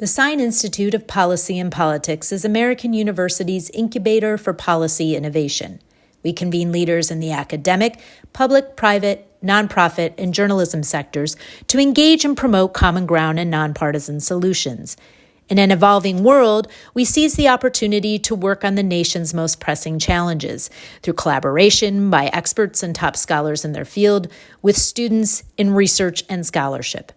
The Sine Institute of Policy and Politics is American University's incubator for policy innovation. We convene leaders in the academic, public, private, nonprofit, and journalism sectors to engage and promote common ground and nonpartisan solutions. In an evolving world, we seize the opportunity to work on the nation's most pressing challenges through collaboration by experts and top scholars in their field with students in research and scholarship.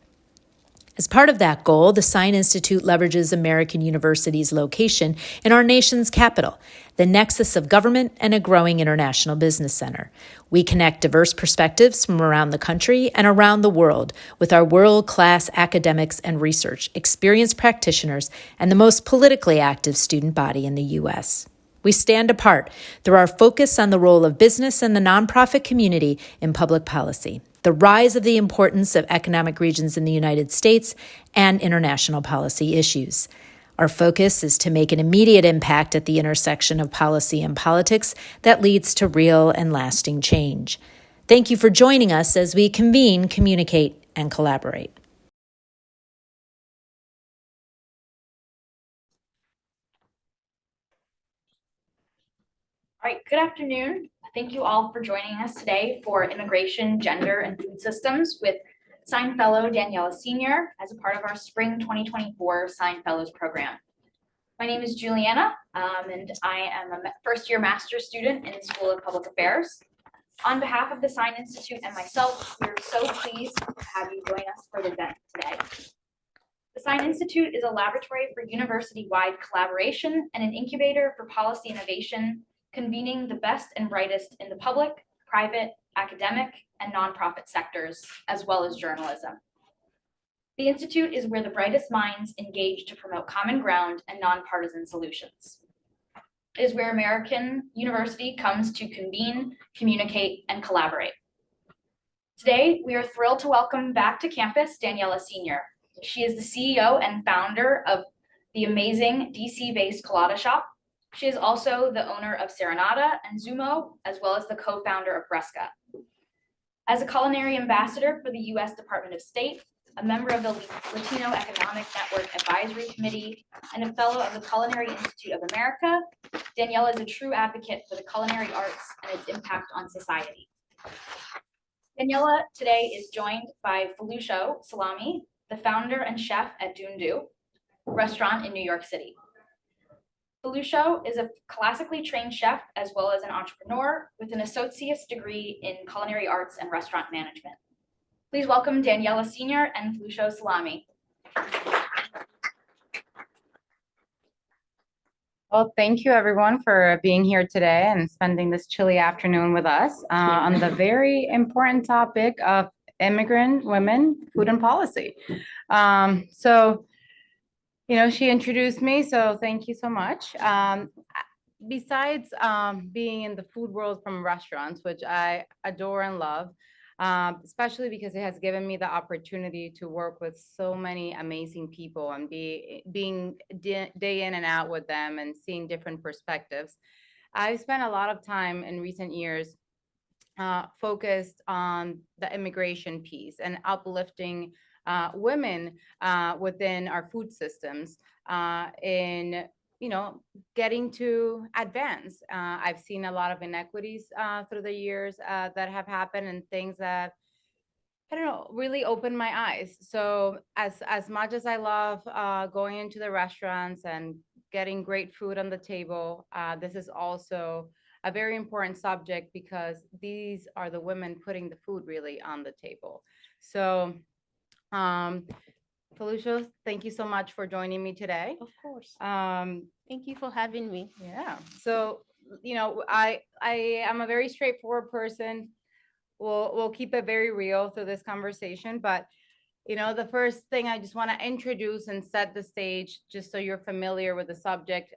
As part of that goal, the Sine Institute leverages American University's location in our nation's capital, the nexus of government and a growing international business center. We connect diverse perspectives from around the country and around the world with our world-class academics and research, experienced practitioners, and the most politically active student body in the U.S. We stand apart through our focus on the role of business and the nonprofit community in public policy, the rise of the importance of economic regions in the United States, and international policy issues. Our focus is to make an immediate impact at the intersection of policy and politics that leads to real and lasting change. Thank you for joining us as we convene, communicate, and collaborate. All right, good afternoon. Thank you all for joining us today for Immigration, Gender, and Food Systems with Sine Fellow Daniella Senior as a part of our Spring 2024 Sine Fellows program. My name is Juliana, and I am a first-year master's student in the School of Public Affairs. On behalf of the Sine Institute and myself, we are so pleased to have you join us for the event today. The Sine Institute is a laboratory for university-wide collaboration and an incubator for policy innovation, convening the best and brightest in the public, private, academic, and nonprofit sectors, as well as journalism. The Institute is where the brightest minds engage to promote common ground and nonpartisan solutions. It is where American University comes to convene, communicate, and collaborate. Today, we are thrilled to welcome back to campus Daniella Senior. She is the CEO and founder of the amazing DC-based Colada Shop. She is also the owner of Serenata and Zumo, as well as the co-founder of Bresca. As a culinary ambassador for the U.S. Department of State, a member of the Latino Economic Network Advisory Committee, and a fellow of the Culinary Institute of America, Daniella is a true advocate for the culinary arts and its impact on society. Daniella today is joined by Foluso Salami, the founder and chef at Dundu, restaurant in New York City. Foluso is a classically trained chef as well as an entrepreneur with an associate's degree in culinary arts and restaurant management. Please welcome Daniella Senior and Foluso Salami. Well, thank you everyone for being here today and spending this chilly afternoon with us on the very important topic of immigrant women, food and policy. She introduced me, so thank you so much. Besides being in the food world from restaurants, which I adore and love, especially because it has given me the opportunity to work with so many amazing people and being day in and out with them and seeing different perspectives. I've spent a lot of time in recent years focused on the immigration piece and uplifting women within our food systems in getting to advance. I've seen a lot of inequities through the years that have happened and things that really opened my eyes. So as much as I love going into the restaurants and getting great food on the table, this is also a very important subject because these are the women putting the food really on the table. So Foluso, thank you so much for joining me today. Of course. Thank you for having me. Yeah. So, I am a very straightforward person. We'll keep it very real through this conversation, but the first thing I just want to introduce and set the stage, just so you're familiar with the subject,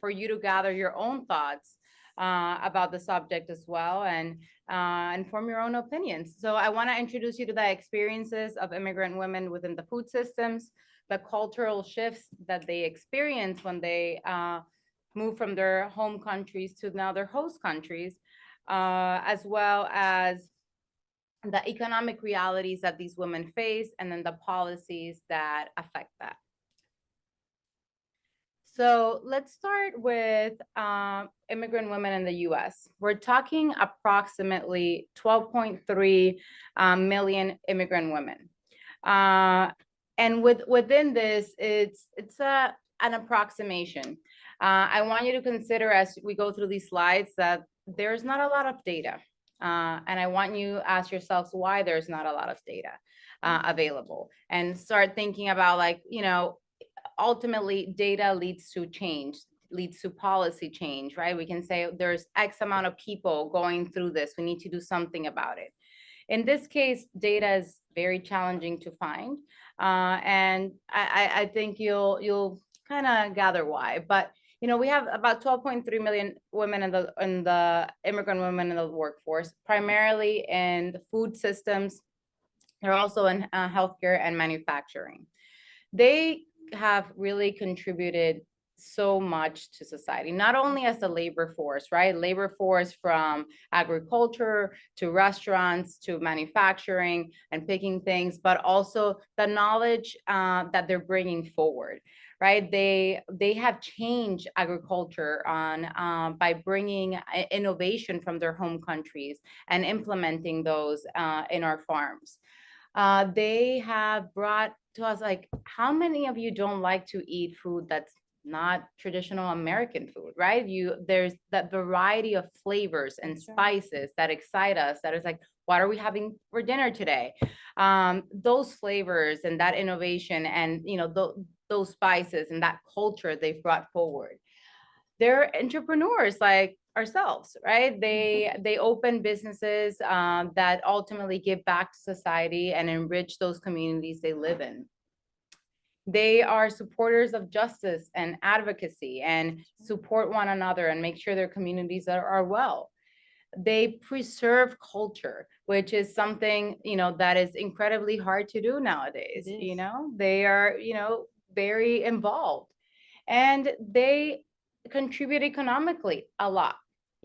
for you to gather your own thoughts about the subject as well and form your own opinions. So I want to introduce you to the experiences of immigrant women within the food systems, the cultural shifts that they experience when they move from their home countries to now their host countries, as well as the economic realities that these women face, and then the policies that affect that. So let's start with immigrant women in the US. We're talking approximately 12.3 million immigrant women. And within this, it's an approximation. I want you to consider as we go through these slides that there's not a lot of data. And I want you to ask yourselves why there's not a lot of data available, and start thinking about, like, ultimately data leads to change, leads to policy change, right? We can say there's X amount of people going through this. We need to do something about it. In this case, data is very challenging to find. And I think you'll kind of gather why. But we have about 12.3 million women in the immigrant women in the workforce, primarily in the food systems. They're also in healthcare and manufacturing. They have really contributed so much to society, not only as a labor force, right? Labor force from agriculture to restaurants to manufacturing and picking things, but also the knowledge that they're bringing forward, right? They have changed agriculture by bringing innovation from their home countries and implementing those in our farms. They have brought to us, like, how many of you don't like to eat food that's not traditional American food, right? There's that variety of flavors and spices that excite us, that is like, what are we having for dinner today? Those flavors and that innovation and those spices and that culture they've brought forward. They're entrepreneurs like ourselves, right? They open businesses that ultimately give back to society and enrich those communities they live in. They are supporters of justice and advocacy and support one another and make sure their communities are well. They preserve culture, which is something, that is incredibly hard to do nowadays. They are, very involved, and they contribute economically a lot.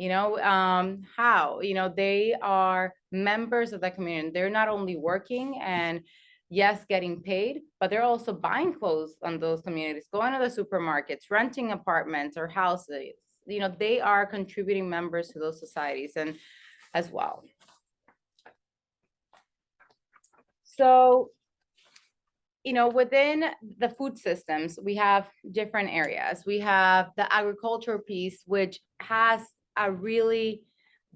How, they are members of the community. They're not only working and yes, getting paid, but they're also buying clothes on those communities, going to the supermarkets, renting apartments or houses. They are contributing members to those societies and as well. So, within the food systems, we have different areas. We have the agriculture piece, which has a really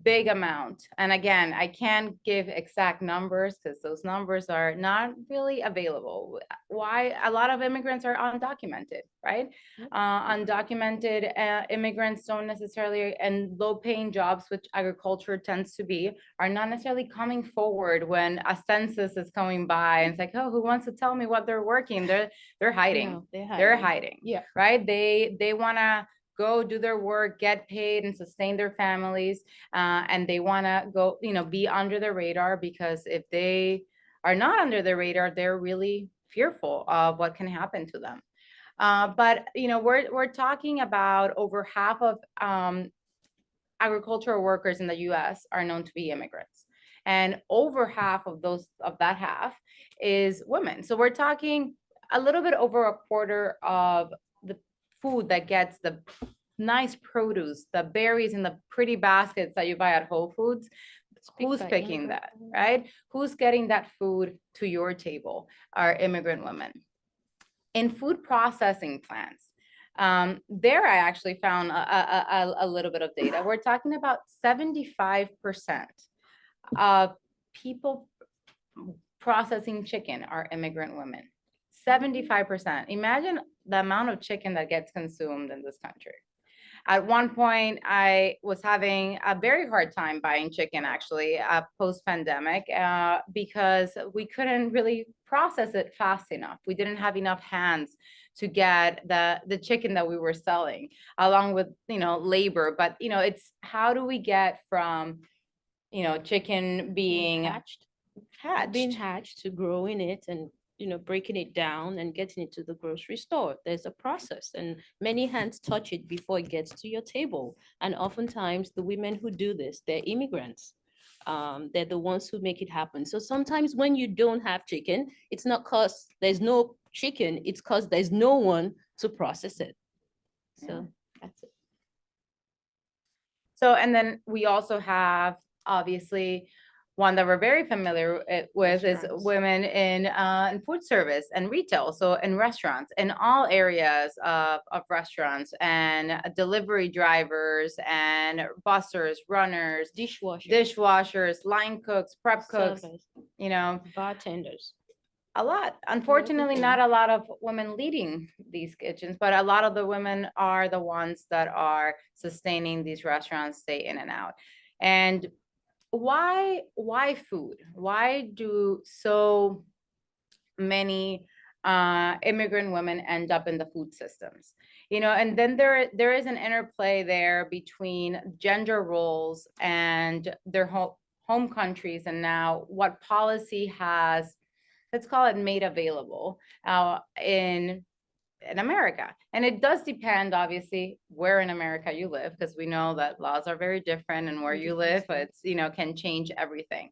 big amount. And again, I can't give exact numbers because those numbers are not really available. Why? A lot of immigrants are undocumented, right? Undocumented immigrants don't necessarily, and low-paying jobs, which agriculture tends to be, are not necessarily coming forward when a census is coming by and it's like, oh, who wants to tell me what they're working? They're hiding. No, They're hiding. Yeah. Right? They want to go do their work, get paid, and sustain their families. And they want to go, be under the radar, because if they are not under the radar, they're really fearful of what can happen to them. But we're talking about over half of agricultural workers in the U.S. are known to be immigrants, and over half of that half is women. So we're talking a little bit over a quarter of the food that gets the nice produce, the berries in the pretty baskets that you buy at Whole Foods. Who's picking that, right? Who's getting that food to your table? Are immigrant women. In food processing plants, there I actually found a little bit of data. We're talking about 75% of people processing chicken are immigrant women. 75%. Imagine the amount of chicken that gets consumed in this country. At one point, I was having a very hard time buying chicken, actually, post-pandemic, because we couldn't really process it fast enough. We didn't have enough hands to get the chicken that we were selling, along with, labor. But, it's how do we get from, chicken being hatched to growing it and breaking it down and getting it to the grocery store. There's a process, and many hands touch it before it gets to your table. And oftentimes the women who do this, they're immigrants. They're the ones who make it happen. So sometimes when you don't have chicken, it's not because there's no chicken, it's because there's no one to process it. So that's it. So, and then we also have, obviously, one that we're very familiar with is Restaurants. women in food service and retail. So in restaurants, in all areas of restaurants, and delivery drivers and bussers, runners, dishwashers, line cooks, prep cooks, Servers, you know, bartenders. a lot. Unfortunately, not everything. a lot of women leading these kitchens, but a lot of the women are the ones that are sustaining these restaurants day in and out. And why food? Why do so many immigrant women end up in the food systems? You know, and then there is an interplay there between gender roles and their home countries, and now what policy has, let's call it, made available in America. And it does depend, obviously, where in America you live, because we know that laws are very different, and where you live, it's, you know, can change everything.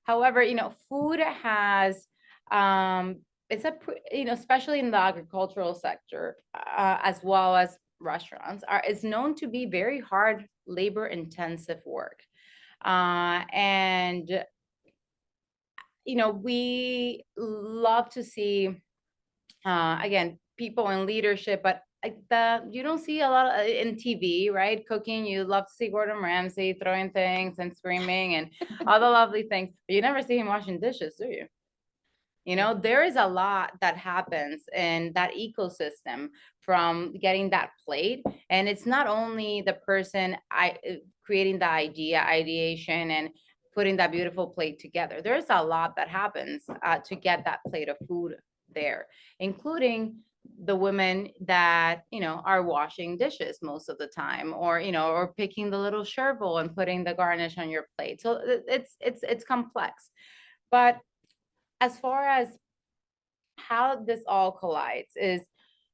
However, you know, food has, it's a, you know, especially in the agricultural sector, as well as restaurants, is known to be very hard, labor intensive work. And you know, we love to see, again, people in leadership, but you don't see a lot in TV, right? Cooking, you love to see Gordon Ramsay throwing things and screaming and all the lovely things, but you never see him washing dishes, do you? You know, there is a lot that happens in that ecosystem from getting that plate. And it's not only the person creating the ideation and putting that beautiful plate together. There's a lot that happens to get that plate of food there, including the women that, you know, are washing dishes most of the time, or, you know, or picking the little chervil and putting the garnish on your plate. So it's complex. But as far as how this all collides is,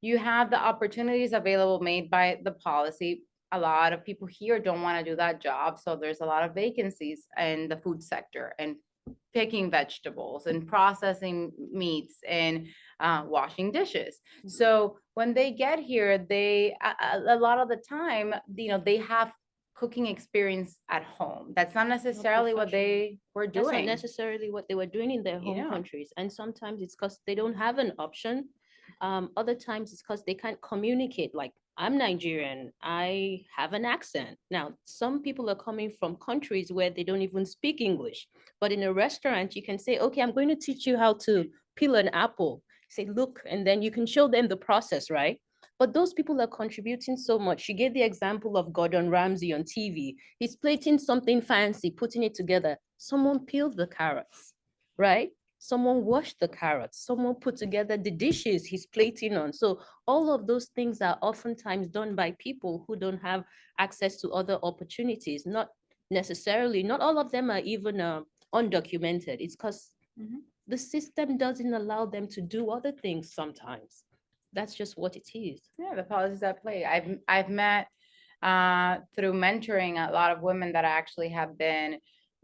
you have the opportunities available made by the policy. A lot of people here don't want to do that job, so there's a lot of vacancies in the food sector, and picking vegetables and processing meats and washing dishes. So when they get here, they a lot of the time, you know, they have cooking experience at home. That's not necessarily what they were That's not doing. necessarily what they were doing in their home Yeah. countries. And sometimes it's because they don't have an option. Other times it's because they can't communicate. Like, I'm Nigerian, I have an accent. Now, some people are coming from countries where they don't even speak English. But in a restaurant, you can say, okay, I'm going to teach you how to peel an apple. Say, look, and then you can show them the process, right? But those people are contributing so much. You gave the example of Gordon Ramsay on TV. He's plating something fancy, putting it together. Someone peeled the carrots, right? Someone washed the carrots. Someone put together the dishes he's plating on. So all of those things are oftentimes done by people who don't have access to other opportunities. Not necessarily, not all of them are even undocumented. It's because the system doesn't allow them to do other things sometimes. That's just what it is. Yeah, the policies at play. I've met through mentoring a lot of women that actually have been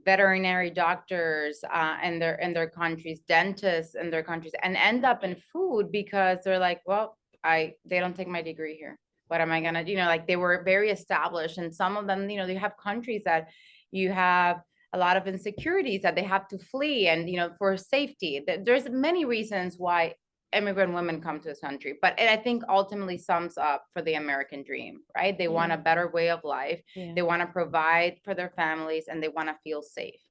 veterinary doctors in their countries, dentists in their countries, and end up in food because they're like, well, they don't take my degree here. What am I gonna do? You know, like, they were very established, and some of them, you know, they have countries that you have a lot of insecurities that they have to flee, and, you know, for safety. There's many reasons why immigrant women come to this country, but I think ultimately sums up for the American dream, right? They want a better way of life. Yeah. They want to provide for their families, and they want to feel safe.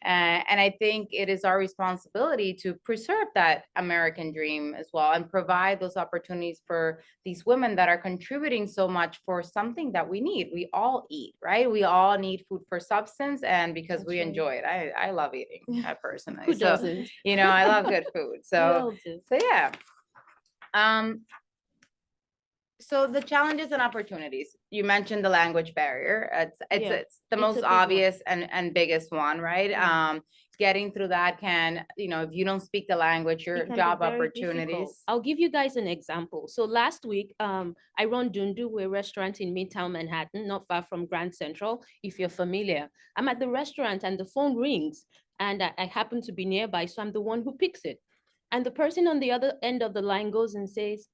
And I think it is our responsibility to preserve that American dream as well, and provide those opportunities for these women that are contributing so much for something that we need. We all eat, right? We all need food for substance, and because we enjoy it. I love eating, personally. Who So, doesn't? you know, I love good food. So yeah. So the challenges and opportunities, you mentioned the language barrier. It's the most obvious and biggest one, right? Getting through that can, you know, if you don't speak the language, your job opportunities. I'll give you guys an example. So last week, I run Dundu, a restaurant in Midtown Manhattan, not far from Grand Central, if you're familiar. I'm at the restaurant and the phone rings, and I happen to be nearby, so I'm the one who picks it. And the person on the other end of the line goes and says,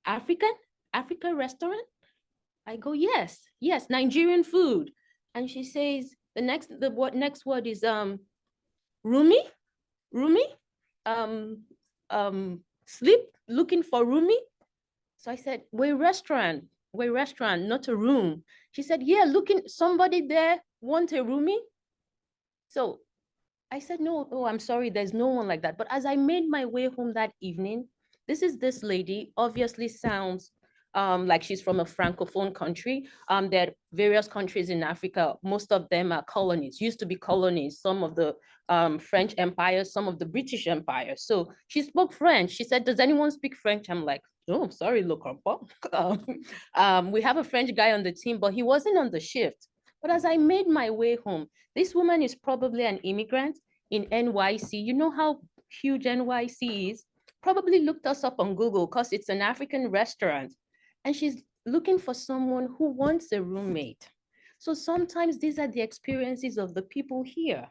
African restaurant? I go, yes, yes, Nigerian food. And she says, next word is Rumi, Rumi, um, sleep, looking for Rumi. So I said, we're a restaurant, not a room. She said, yeah, somebody there want a roomie. So I said, no, oh, I'm sorry, there's no one like that. But as I made my way home that evening, this lady obviously sounds like she's from a Francophone country. There are various countries in Africa. Most of them are colonies, used to be colonies, some of the French Empire, some of the British Empire. So she spoke French. She said, does anyone speak French? I'm like, oh, sorry, Le Comprend. We have a French guy on the team, but he wasn't on the shift. But as I made my way home, this woman is probably an immigrant in NYC. You know how huge NYC is? Probably looked us up on Google because it's an African restaurant. And she's looking for someone who wants a roommate. So sometimes these are the experiences of the people here.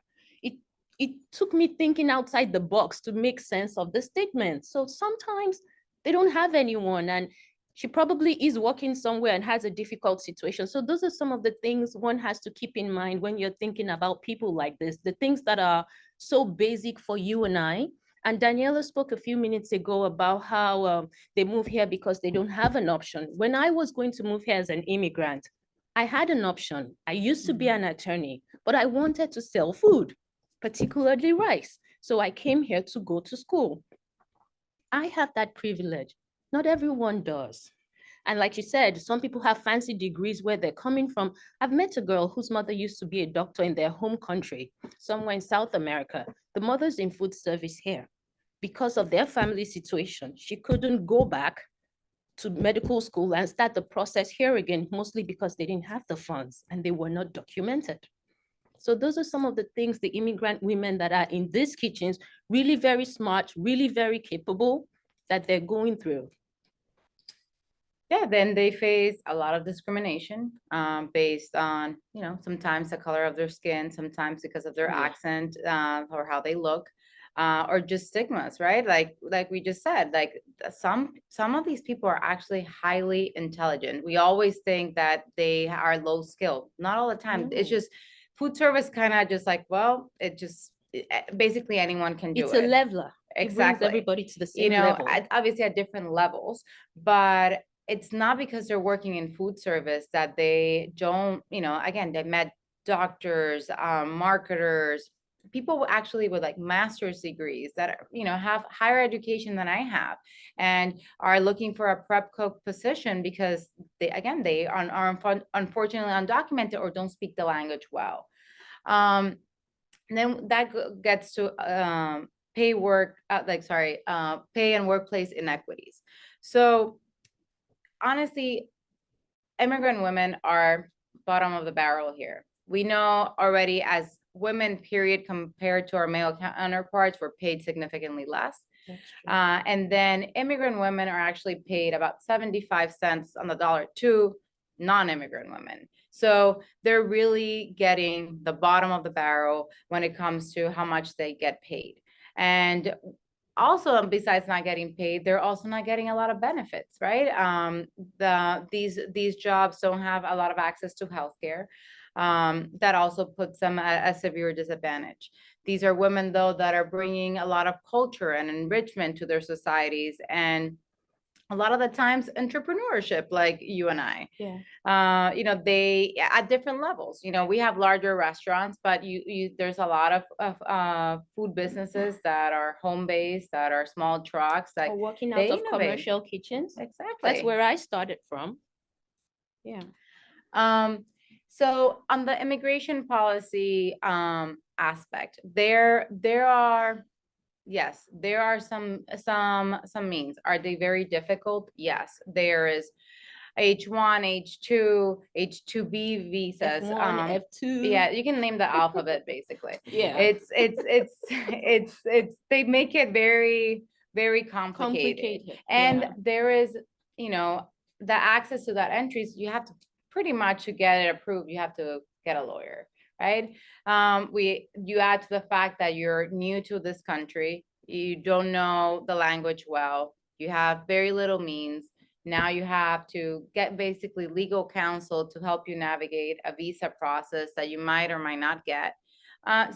It took me thinking outside the box to make sense of the statement. So sometimes they don't have anyone, and she probably is working somewhere and has a difficult situation. So those are some of the things one has to keep in mind when you're thinking about people like this, the things that are so basic for you and I. And Daniela spoke a few minutes ago about how they move here because they don't have an option. When I was going to move here as an immigrant, I had an option. I used to be an attorney, but I wanted to sell food, particularly rice. So I came here to go to school. I have that privilege. Not everyone does. And like you said, some people have fancy degrees where they're coming from. I've met a girl whose mother used to be a doctor in their home country, somewhere in South America. The mother's in food service here. Because of their family situation, she couldn't go back to medical school and start the process here again, mostly because they didn't have the funds and they were not documented. So those are some of the things the immigrant women that are in these kitchens, really very smart, really very capable, that they're going through. Yeah, then they face a lot of discrimination based on, sometimes the color of their skin, sometimes because of their accent or how they look, or just stigmas, right? Like we just said, like some of these people are actually highly intelligent. We always think that they are low skilled. Not all the time. It's just food service kind of just like, well, basically anyone can do it. It's a leveler. Exactly. It brings everybody to the same level. Obviously at different levels, but it's not because they're working in food service that they don't, again, they met doctors, marketers, people actually with like master's degrees that have higher education than I have and are looking for a prep cook position because they are unfortunately undocumented or don't speak the language well. And then that gets to pay and workplace inequities. So honestly, immigrant women are bottom of the barrel here. We know already as women, period, compared to our male counterparts, we're paid significantly less. And then immigrant women are actually paid about 75 cents on the dollar to non-immigrant women. So they're really getting the bottom of the barrel when it comes to how much they get paid. And also, besides not getting paid, they're also not getting a lot of benefits, right? These jobs don't have a lot of access to healthcare. That also puts them at a severe disadvantage. These are women, though, that are bringing a lot of culture and enrichment to their societies, and a lot of the times entrepreneurship, like you and I. They at different levels. We have larger restaurants, but there's a lot of food businesses that are home based, that are small trucks, like working out of commercial kitchens. Exactly. That's where I started from. Yeah. So on the immigration policy aspect, there are some means. Are they very difficult? Yes, there is H1, H2, H2B visas. F1, F2. Yeah, you can name the alphabet basically. Yeah. It's they make it very, very complicated. And there is, the access to that entries, you have to pretty much, to get it approved, you have to get a lawyer, right? You add to the fact that you're new to this country, you don't know the language well, you have very little means, Now you have to get basically legal counsel to help you navigate a visa process that you might or might not get. And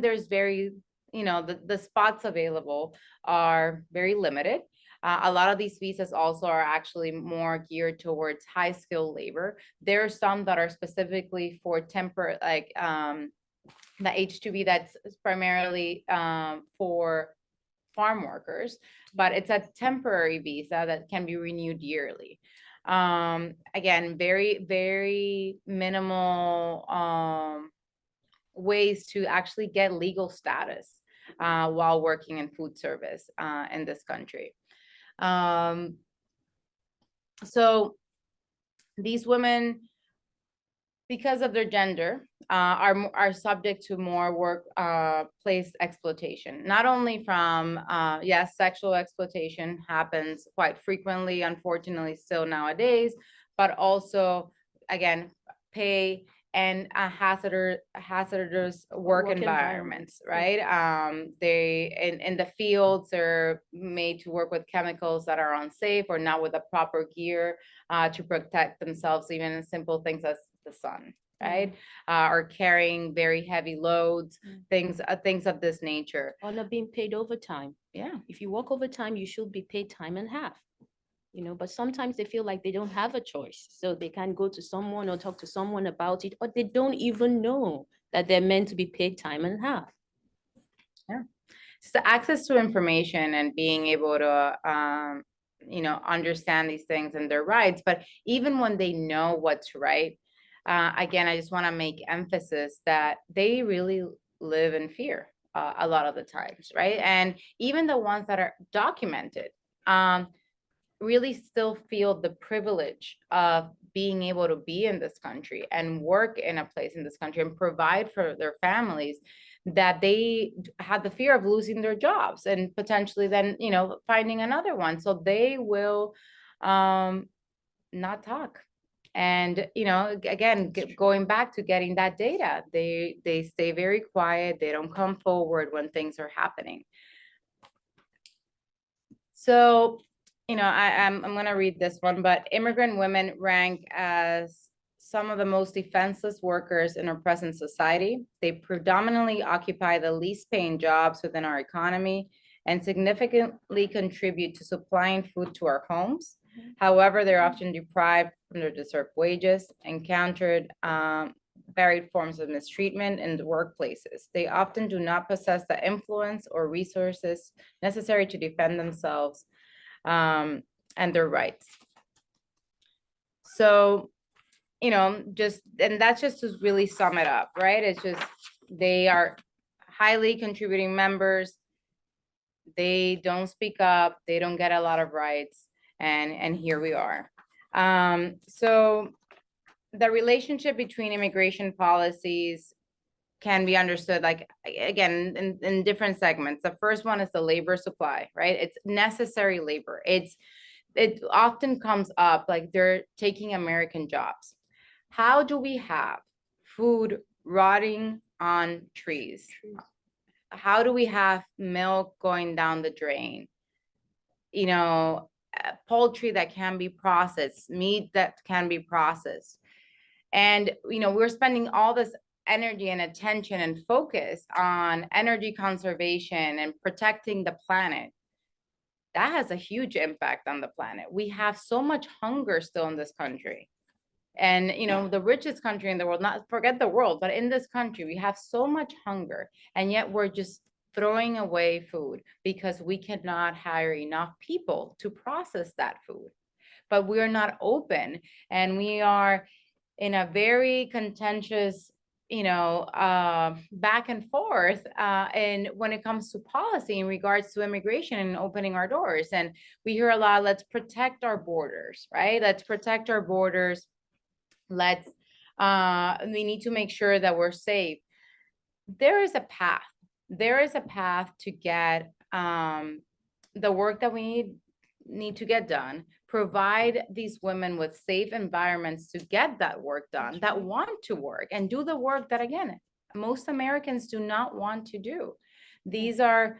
there's very, the spots available are very limited. A lot of these visas also are actually more geared towards high skilled labor. There are some that are specifically for temporary, like the H-2B that's primarily for farm workers, but it's a temporary visa that can be renewed yearly. Again, very, very minimal ways to actually get legal status while working in food service in this country. So these women, because of their gender, are subject to more workplace exploitation. Not only from, yes, sexual exploitation happens quite frequently, unfortunately, still nowadays, but also, again, pay and hazardous work environments, right? They in the fields are made to work with chemicals that are unsafe or not with the proper gear to protect themselves, even in simple things as the sun, right? Or carrying very heavy loads, things of this nature. Or not being paid overtime. Yeah. If you work overtime, you should be paid time and a half. But sometimes they feel like they don't have a choice. So they can't go to someone or talk to someone about it, or they don't even know that they're meant to be paid time and a half. Yeah. So access to information and being able to, understand these things and their rights, but even when they know what's right, again, I just want to make emphasis that they really live in fear a lot of the times, right? And even the ones that are documented, really still feel the privilege of being able to be in this country and work in a place in this country and provide for their families, that they have the fear of losing their jobs and potentially then, finding another one. So they will not talk. And, again, going back to getting that data, they stay very quiet. They don't come forward when things are happening. So, I'm going to read this one, but immigrant women rank as some of the most defenseless workers in our present society. They predominantly occupy the least paying jobs within our economy and significantly contribute to supplying food to our homes. However, they're often deprived from their deserved wages, encountered varied forms of mistreatment in the workplaces. They often do not possess the influence or resources necessary to defend themselves and their rights. So, and that's just to really sum it up, right? It's just, they are highly contributing members. They don't speak up. They don't get a lot of rights. And here we are. So the relationship between immigration policies can be understood, like, again, in different segments. The first one is the labor supply, right? It's necessary labor. It often comes up like they're taking American jobs. How do we have food rotting on trees? How do we have milk going down the drain? Poultry that can be processed, meat that can be processed. And, we're spending all this energy and attention and focus on energy conservation and protecting the planet. That has a huge impact on the planet. We have so much hunger still in this country. And, the richest country in the world, not forget the world, but in this country, we have so much hunger. And yet we're just throwing away food because we cannot hire enough people to process that food. But we're not open, and we are in a very contentious, back and forth. And when it comes to policy in regards to immigration and opening our doors, and we hear a lot, let's protect our borders, right? Let's protect our borders. We need to make sure that we're safe. There is a path. There is a path to get the work that we need to get done, provide these women with safe environments to get that work done, that want to work and do the work that, again, most Americans do not want to do. These are,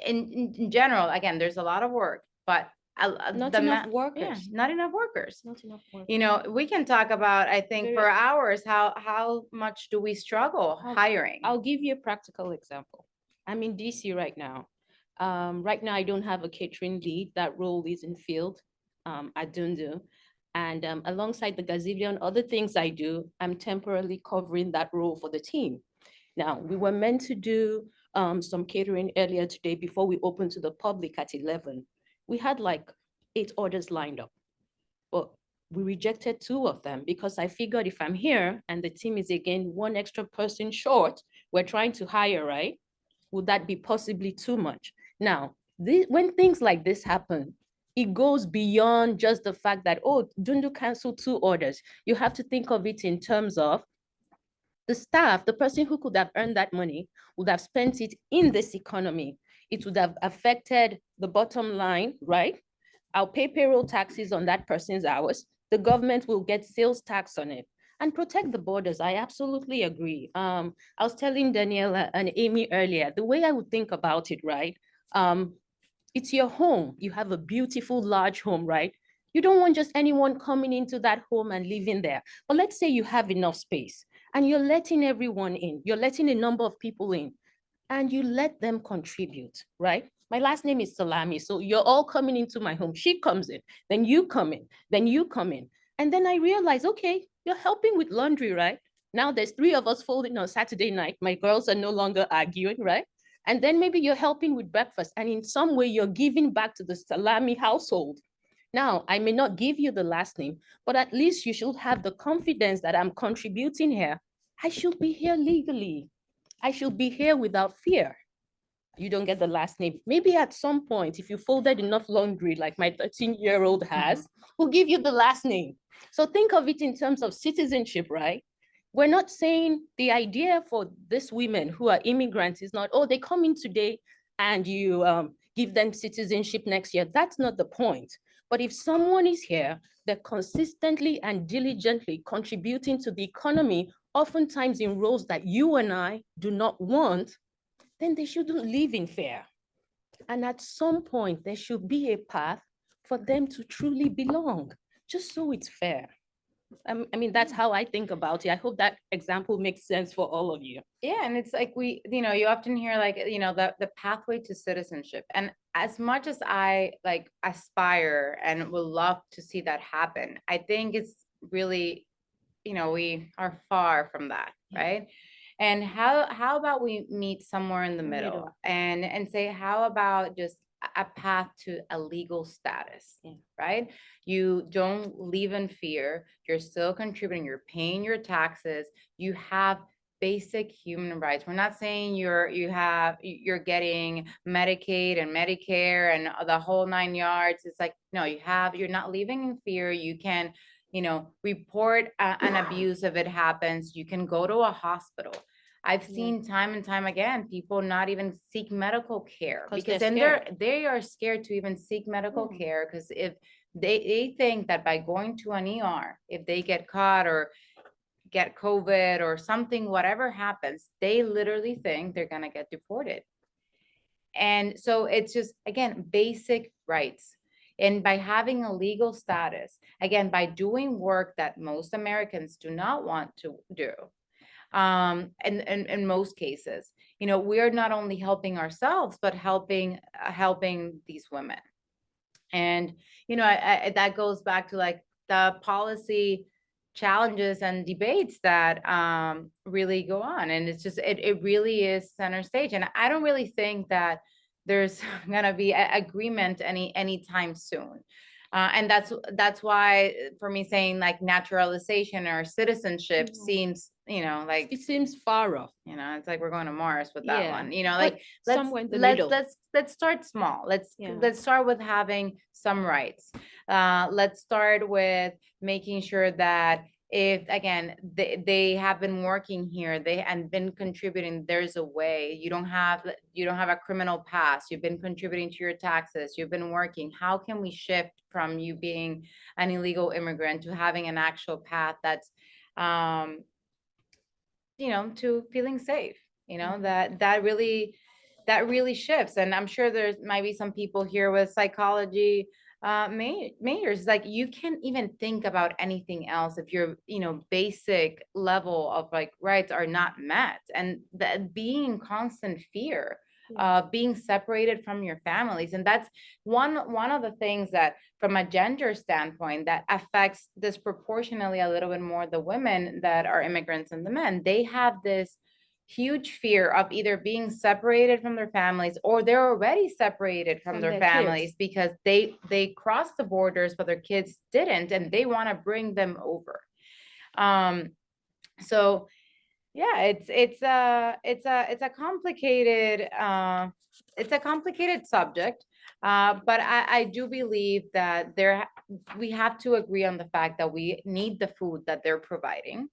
in general, again, there's a lot of work, but Not enough workers. Not enough workers. Not enough workers. You know, we can talk about, I think, Very- for hours, how much do we struggle hiring? I'll give you a practical example. I'm in DC right now. Right now, I don't have a catering lead. That role is in field at Dundu. And alongside the gazillion other things I do, I'm temporarily covering that role for the team. Now, we were meant to do some catering earlier today before we opened to the public at 11. We had like 8 orders lined up, but we rejected 2 of them because I figured if I'm here and the team is again 1 extra person short, we're trying to hire, right? Would that be possibly too much? Now, when things like this happen, it goes beyond just the fact that, oh, Dundu canceled 2 orders. You have to think of it in terms of the staff, the person who could have earned that money would have spent it in this economy. It would have affected the bottom line, right? I'll pay payroll taxes on that person's hours. The government will get sales tax on it and protect the borders. I absolutely agree. I was telling Daniela and Amy earlier, the way I would think about it, right? It's your home. You have a beautiful, large home, right? You don't want just anyone coming into that home and living there. But let's say you have enough space and you're letting everyone in. You're letting a number of people in and you let them contribute, right? My last name is Salami, so you're all coming into my home. She comes in, then you come in, then you come in. And then I realize, okay, you're helping with laundry, right? Now there's 3 of us folding on Saturday night. My girls are no longer arguing, right? And then maybe you're helping with breakfast and in some way you're giving back to the Salami household. Now, I may not give you the last name, but at least you should have the confidence that I'm contributing here. I should be here legally. I should be here without fear. You don't get the last name. Maybe at some point, if you folded enough laundry like my 13-year-old has, we'll give you the last name. So think of it in terms of citizenship, right? We're not saying the idea for these women who are immigrants is not, oh, they come in today and you give them citizenship next year. That's not the point. But if someone is here, they're consistently and diligently contributing to the economy, oftentimes in roles that you and I do not want, then they shouldn't live in fear. And at some point, there should be a path for them to truly belong, just so it's fair. I mean, that's how I think about it. I hope that example makes sense for all of you. Yeah, and it's like you often hear like, the pathway to citizenship. And as much as I like aspire and would love to see that happen, I think it's really, we are far from that, right? And how about we meet somewhere in the middle and say, how about just a path to a legal status, right? You don't live in fear. You're still contributing. You're paying your taxes. You have basic human rights. We're not saying you're getting Medicaid and Medicare and the whole 9 yards. It's like, no, you're not living in fear. You can, report an abuse if it happens. You can go to a hospital. I've seen time and time again, people not even seek medical care because then they are scared to even seek medical care because if they think that by going to an ER, if they get caught or get COVID or something, whatever happens, they literally think they're going to get deported. And so it's just, again, basic rights. And by having a legal status, again, by doing work that most Americans do not want to do, and in most cases, we are not only helping ourselves, but helping these women. And, that goes back to like the policy challenges and debates that really go on. And it's just, it really is center stage. And I don't really think that there's gonna be an agreement anytime soon. And that's why for me saying like naturalization or citizenship seems, like it seems far off. It's like we're going to Mars with that one. Like let's start small. Let's start with having some rights. Let's start with making sure that if again they have been working here and been contributing, there's a way. You don't have a criminal past, you've been contributing to your taxes, you've been working. How can we shift from you being an illegal immigrant to having an actual path that's to feeling safe? That really shifts. And I'm sure there might be some people here with psychology majors, like you can't even think about anything else if your, basic level of like rights are not met, and that being in constant fear, being separated from your families. And that's one of the things that from a gender standpoint that affects disproportionately a little bit more the women that are immigrants and the men. They have this huge fear of either being separated from their families, or they're already separated from their families because they crossed the borders but their kids didn't, and they want to bring them over. So yeah, it's a complicated subject, but I do believe that we have to agree on the fact that we need the food that they're providing,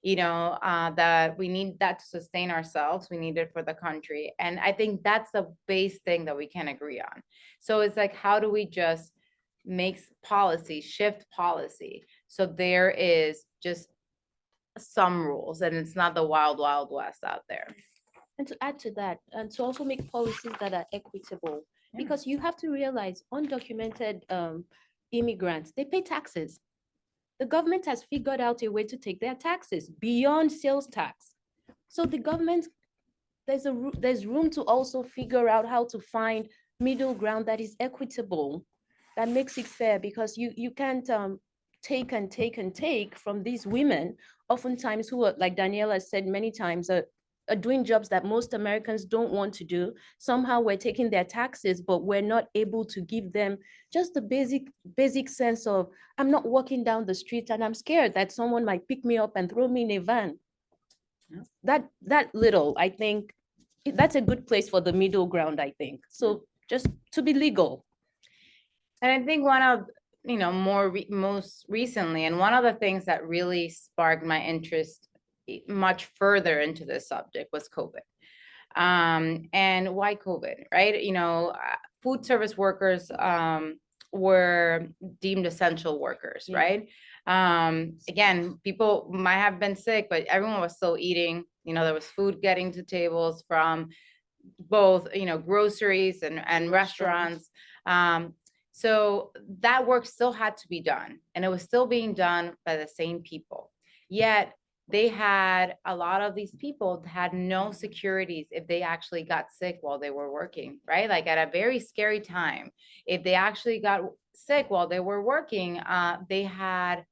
that we need that to sustain ourselves. We need it for the country. And I think that's the base thing that we can agree on. So it's like, how do we just shift policy? So there is just some rules and it's not the wild, wild west out there. And to add to that, and to also make policies that are equitable, because you have to realize undocumented immigrants, they pay taxes. The government has figured out a way to take their taxes beyond sales tax. So the government, there's room to also figure out how to find middle ground that is equitable, that makes it fair, because you can't take and take and take from these women, oftentimes who are, like Daniela said many times, are doing jobs that most Americans don't want to do. Somehow we're taking their taxes, but we're not able to give them just the basic sense of, I'm not walking down the street and I'm scared that someone might pick me up and throw me in a van. Yeah. That little, I think, that's a good place for the middle ground, I think. So just to be legal. And I think one of, most recently, and one of the things that really sparked my interest much further into this subject was COVID. And why COVID, right? Food service workers were deemed essential workers, right? Again, people might have been sick, but everyone was still eating. There was food getting to tables from both, groceries and restaurants. So that work still had to be done, and it was still being done by the same people. Yet they had a lot of these people had no securities if they actually got sick while they were working, right? Like at a very scary time, if they actually got sick while they were working, they had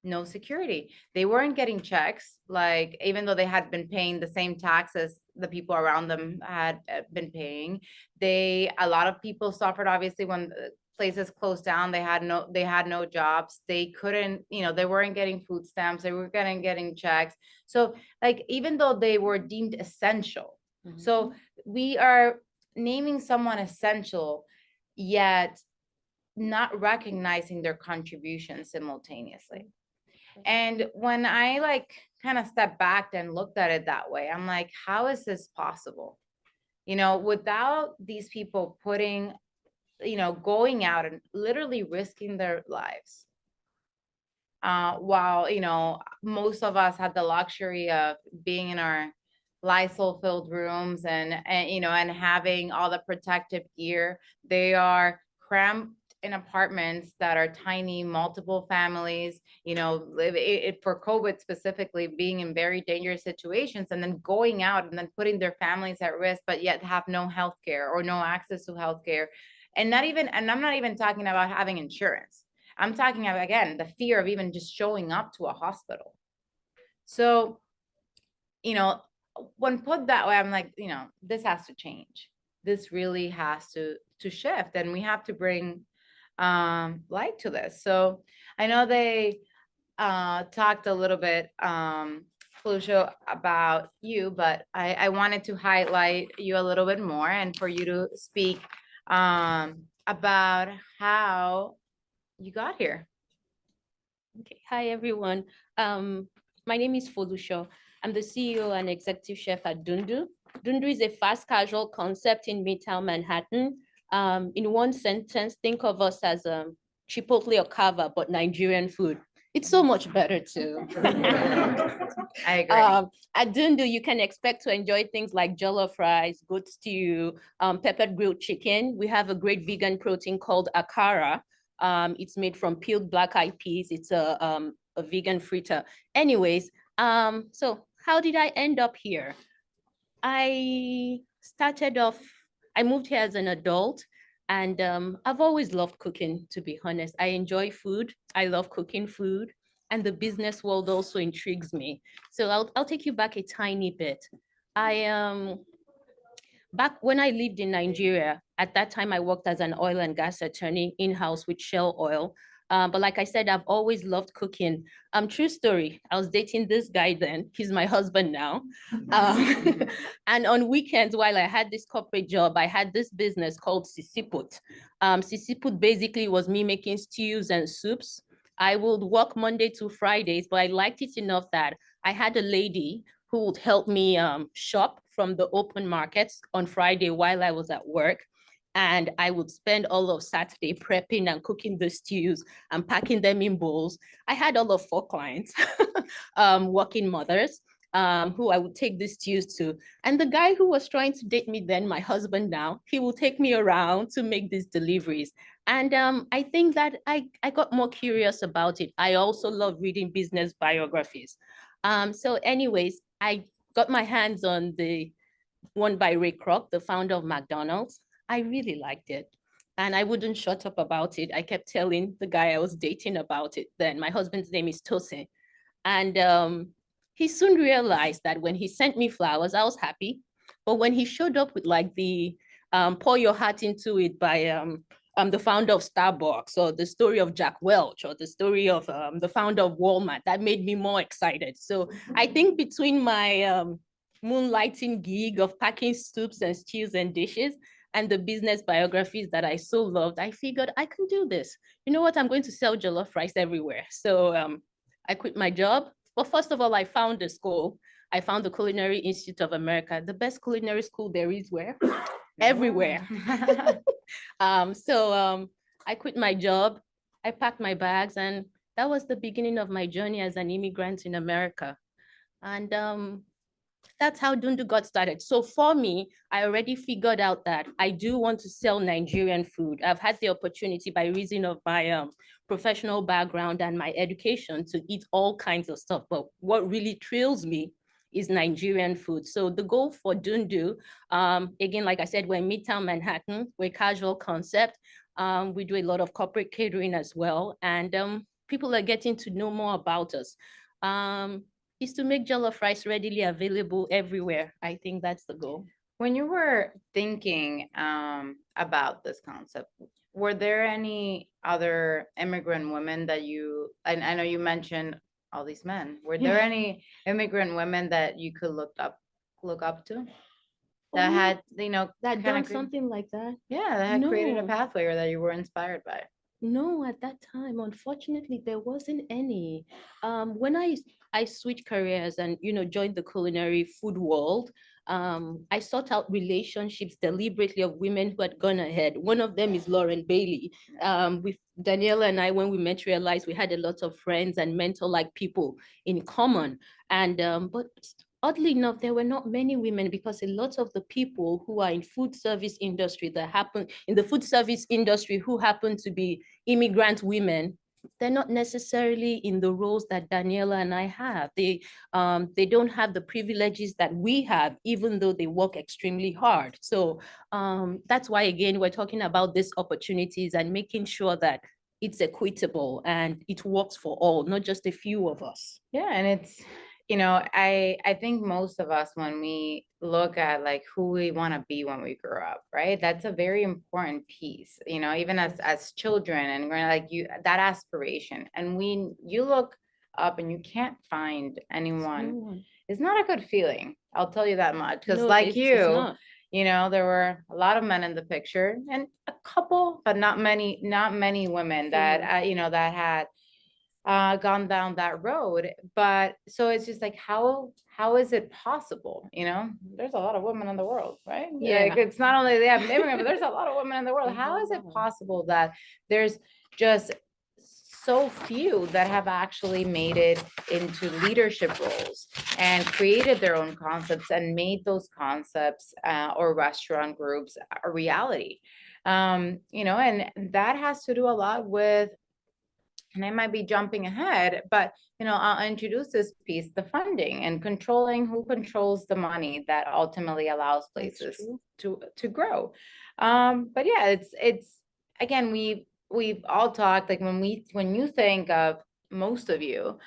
no security. They weren't getting checks, like even though they had been paying the same taxes the people around them had been paying. A lot of people suffered, obviously, when places closed down. They had no jobs. They couldn't, they weren't getting food stamps. They were getting checks. So like, even though they were deemed essential, so we are naming someone essential, yet not recognizing their contribution simultaneously. And when I kind of stepped back and looked at it that way, I'm like, how is this possible? Without these people putting, going out and literally risking their lives. While, most of us had the luxury of being in our Lysol-filled rooms and having all the protective gear, they are cramped in apartments that are tiny, multiple families, for COVID specifically, being in very dangerous situations, and then going out and then putting their families at risk, but yet have no health care or no access to health care. And I'm not even talking about having insurance. I'm talking about, again, the fear of even just showing up to a hospital. So, when put that way, I'm like, this has to change. This really has to shift, and we have to bring light to this. So I know they talked a little bit, Foluso, about you, but I wanted to highlight you a little bit more and for you to speak about how you got here. Okay. Hi, everyone. My name is Foluso. I'm the CEO and executive chef at Dundu. Dundu is a fast casual concept in Midtown Manhattan. In one sentence, think of us as Chipotle or Kava, but Nigerian food. It's so much better too. I agree. At Dundu, you can expect to enjoy things like jollof rice, goat stew, peppered grilled chicken. We have a great vegan protein called akara, It's made from peeled black eyed peas. It's a vegan fritter. Anyways, so how did I end up here? I started off, I moved here as an adult, and I've always loved cooking, to be honest. I enjoy food. I love cooking food, and the business world also intrigues me. So I'll take you back a tiny bit. I back when I lived in Nigeria, at that time I worked as an oil and gas attorney in-house with Shell Oil. But like I said, I've always loved cooking. True story. I was dating this guy then. He's my husband now. And on weekends, while I had this corporate job, I had this business called Sisiput. Sisiput basically was me making stews and soups. I would work Monday to Fridays, but I liked it enough that I had a lady who would help me shop from the open markets on Friday while I was at work. And I would spend all of Saturday prepping and cooking the stews and packing them in bowls. I had all of 4 clients, working mothers, who I would take the stews to. And the guy who was trying to date me then, my husband now, he will take me around to make these deliveries. And I think that I got more curious about it. I also love reading business biographies. So anyways, I got my hands on the one by Ray Kroc, the founder of McDonald's. I really liked it. And I wouldn't shut up about it. I kept telling the guy I was dating about it then. My husband's name is Tosin. And he soon realized that when he sent me flowers, I was happy. But when he showed up with like the pour your heart into it by the founder of Starbucks, or the story of Jack Welch, or the story of the founder of Walmart, that made me more excited. So I think between my moonlighting gig of packing soups and stews and dishes and the business biographies that I so loved, I figured I can do this. You know what? I'm going to sell jollof rice everywhere. So I quit my job. Well, first of all, I found a school. I found the Culinary Institute of America, the best culinary school there is where? Everywhere. So I quit my job. I packed my bags, and that was the beginning of my journey as an immigrant in America. And that's how Dundu got started. So for me, I already figured out that I do want to sell Nigerian food. I've had the opportunity by reason of my professional background and my education to eat all kinds of stuff. But what really thrills me is Nigerian food. So the goal for Dundu, again, like I said, we're in Midtown Manhattan, we're casual concept. We do a lot of corporate catering as well. And people are getting to know more about us. Is to make jollof rice readily available everywhere. I think that's the goal. When you were thinking about this concept, were there any other immigrant women that I know you mentioned all these men, were there any immigrant women that you could look up to that had, that done something like that? Yeah, that had created a pathway or that you were inspired by? No, at that time, unfortunately, there wasn't any. When I switched careers and joined the culinary food world, I sought out relationships deliberately of women who had gone ahead. One of them is Lauren Bailey. With Daniela and I, when we met, realized we had a lot of friends and mentor-like people in common. And but oddly enough, there were not many women, because a lot of the people who are in food service industry who happen to be immigrant women, they're not necessarily in the roles that Daniela and I have. They don't have the privileges that we have, even though they work extremely hard. So that's why, again, we're talking about these opportunities and making sure that it's equitable and it works for all, not just a few of us. Yeah, and it's, I think most of us, when we look at like who we want to be when we grow up, right? That's a very important piece, even as children, and we're like that aspiration. And when you look up and you can't find anyone, it's not a good feeling. I'll tell you that much. Because there were a lot of men in the picture, and a couple, but not many women that that had gone down that road. But so it's just like, how is it possible? There's a lot of women in the world, right? Yeah. Like, it's not only they have immigrant, but there's a lot of women in the world. How is it possible that there's just so few that have actually made it into leadership roles and created their own concepts and made those concepts or restaurant groups a reality? And that has to do a lot with, and I might be jumping ahead, but I'll introduce this piece, the funding and controlling who controls the money that ultimately allows places to grow. But yeah, it's again, we've all talked, like when you think of, most of you,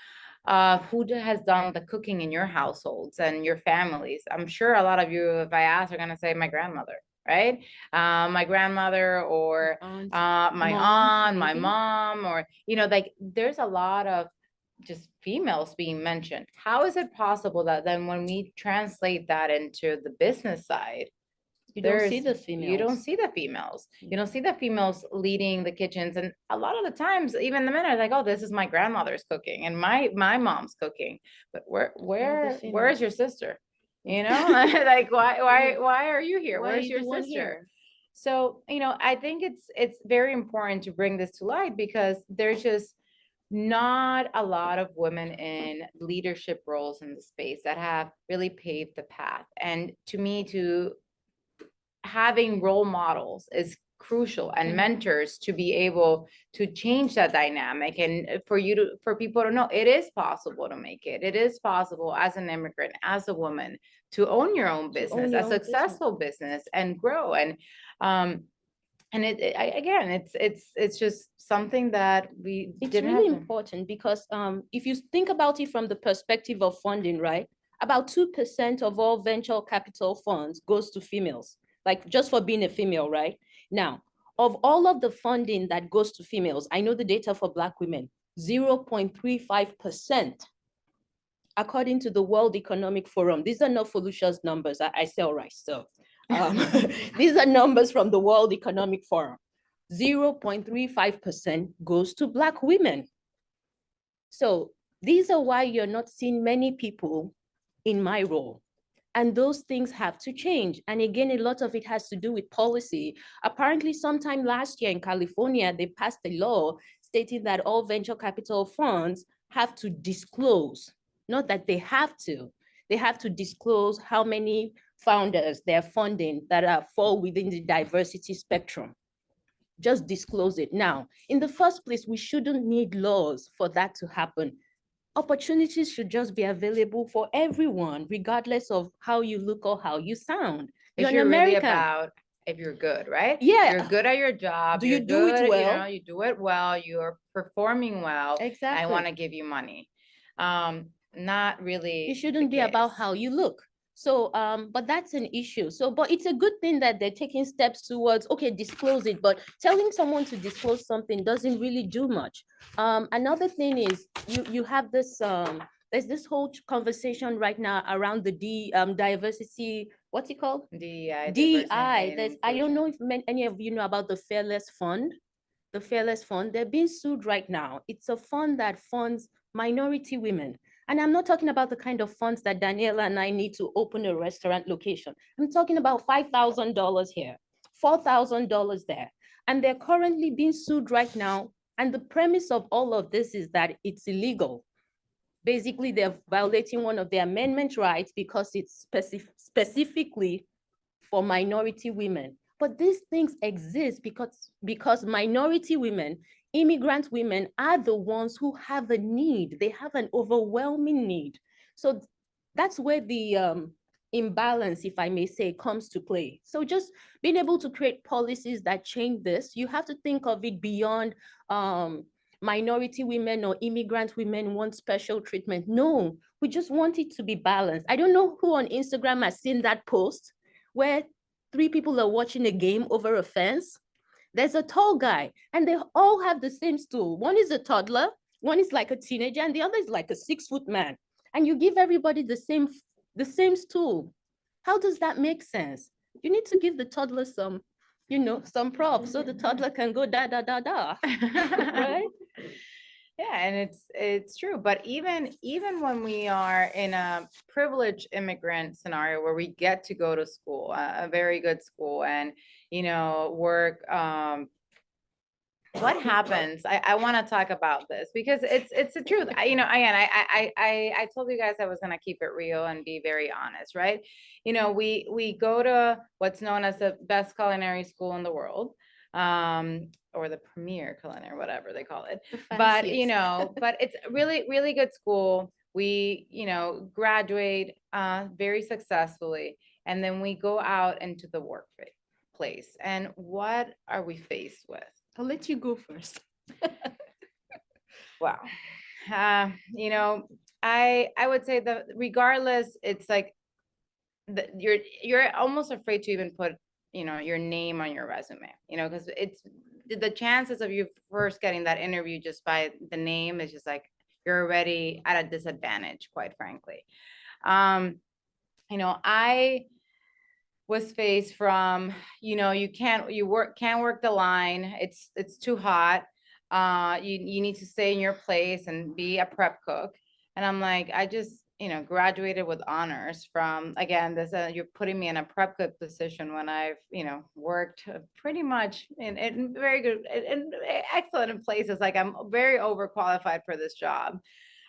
who has done the cooking in your households and your families, I'm sure a lot of you, if I ask, are gonna say my grandmother, right? My grandmother, or my aunt, my mom, or like there's a lot of just females being mentioned. How is it possible that then when we translate that into the business side, you don't see the females? You don't see the females. You don't see the females leading the kitchens, and a lot of the times, even the men are like, "Oh, this is my grandmother's cooking and my mom's cooking." But where's your sister? Like why are you here? Where's your sister? So I think it's very important to bring this to light, because there's just not a lot of women in leadership roles in the space that have really paved the path. And to me, having role models is crucial, and mentors to be able to change that dynamic, and for people to know it is possible to make it. It is possible as an immigrant, as a woman, to own your own business, a successful business, and grow. And it's just something that it's really important, because if you think about it from the perspective of funding, right? About 2% of all venture capital funds goes to females, like just for being a female, right? Now, of all of the funding that goes to females, I know the data for Black women, 0.35%, according to the World Economic Forum. These are not Foluso's numbers. I sell rice, so these are numbers from the World Economic Forum. 0.35% goes to Black women. So these are why you're not seeing many people in my role. And those things have to change. And again, a lot of it has to do with policy. Apparently, sometime last year in California, they passed a law stating that all venture capital funds have to disclose, not that they have to disclose how many founders they're funding that fall within the diversity spectrum. Just disclose it. Now, in the first place, we shouldn't need laws for that to happen. Opportunities should just be available for everyone, regardless of how you look or how you sound. You're an American. Really about if you're good, right? Yeah. You're good at your job. Do you do it well? You do it well. You're performing well. Exactly. I want to give you money. Not really. It shouldn't be about how you look. So, but that's an issue. So, but it's a good thing that they're taking steps towards, okay, disclose it, but telling someone to disclose something doesn't really do much. Another thing is you have this, there's this whole conversation right now around the diversity, what's it called? DEI. I don't know if any of you know about the Fearless Fund. The Fearless Fund, they're being sued right now. It's a fund that funds minority women. And I'm not talking about the kind of funds that Daniela and I need to open a restaurant location. I'm talking about $5,000 here, $4,000 there. And they're currently being sued right now. And the premise of all of this is that it's illegal. Basically, they're violating one of their amendment rights because it's specifically for minority women. But these things exist because minority women, immigrant women, are the ones who have a need. They have an overwhelming need. So that's where the imbalance, if I may say, comes to play. So just being able to create policies that change this, you have to think of it beyond minority women or immigrant women want special treatment. No, we just want it to be balanced. I don't know who on Instagram has seen that post where 3 people are watching a game over a fence. There's a tall guy and they all have the same stool. One is a toddler, one is like a teenager, and the other is like a 6-foot man. And you give everybody the same stool. How does that make sense? You need to give the toddler some props so the toddler can go da da da da, right? Yeah, and it's true. But even when we are in a privileged immigrant scenario where we get to go to school, a very good school, and work, what happens? I want to talk about this because it's the truth. I told you guys I was gonna keep it real and be very honest, right? We go to what's known as the best culinary school in the world. or the premier culinary, whatever they call it. The But, you fanciest. know, but it's really, really good school. We, you know, graduate very successfully, and then we go out into the workplace. And what are we faced with? I'll let you go first. Wow. You know, I would say that regardless, it's like you're almost afraid to even put, you know, your name on your resume, you know, because it's the chances of you first getting that interview just by the name is just like you're already at a disadvantage, quite frankly. You know, I was faced from, you know, can't work the line. It's too hot. You need to stay in your place and be a prep cook. And I'm like, I just, you know, graduated with honors from, again, this, you're putting me in a prep cook position when I've, you know, worked pretty much in very good and excellent in places. Like I'm very overqualified for this job.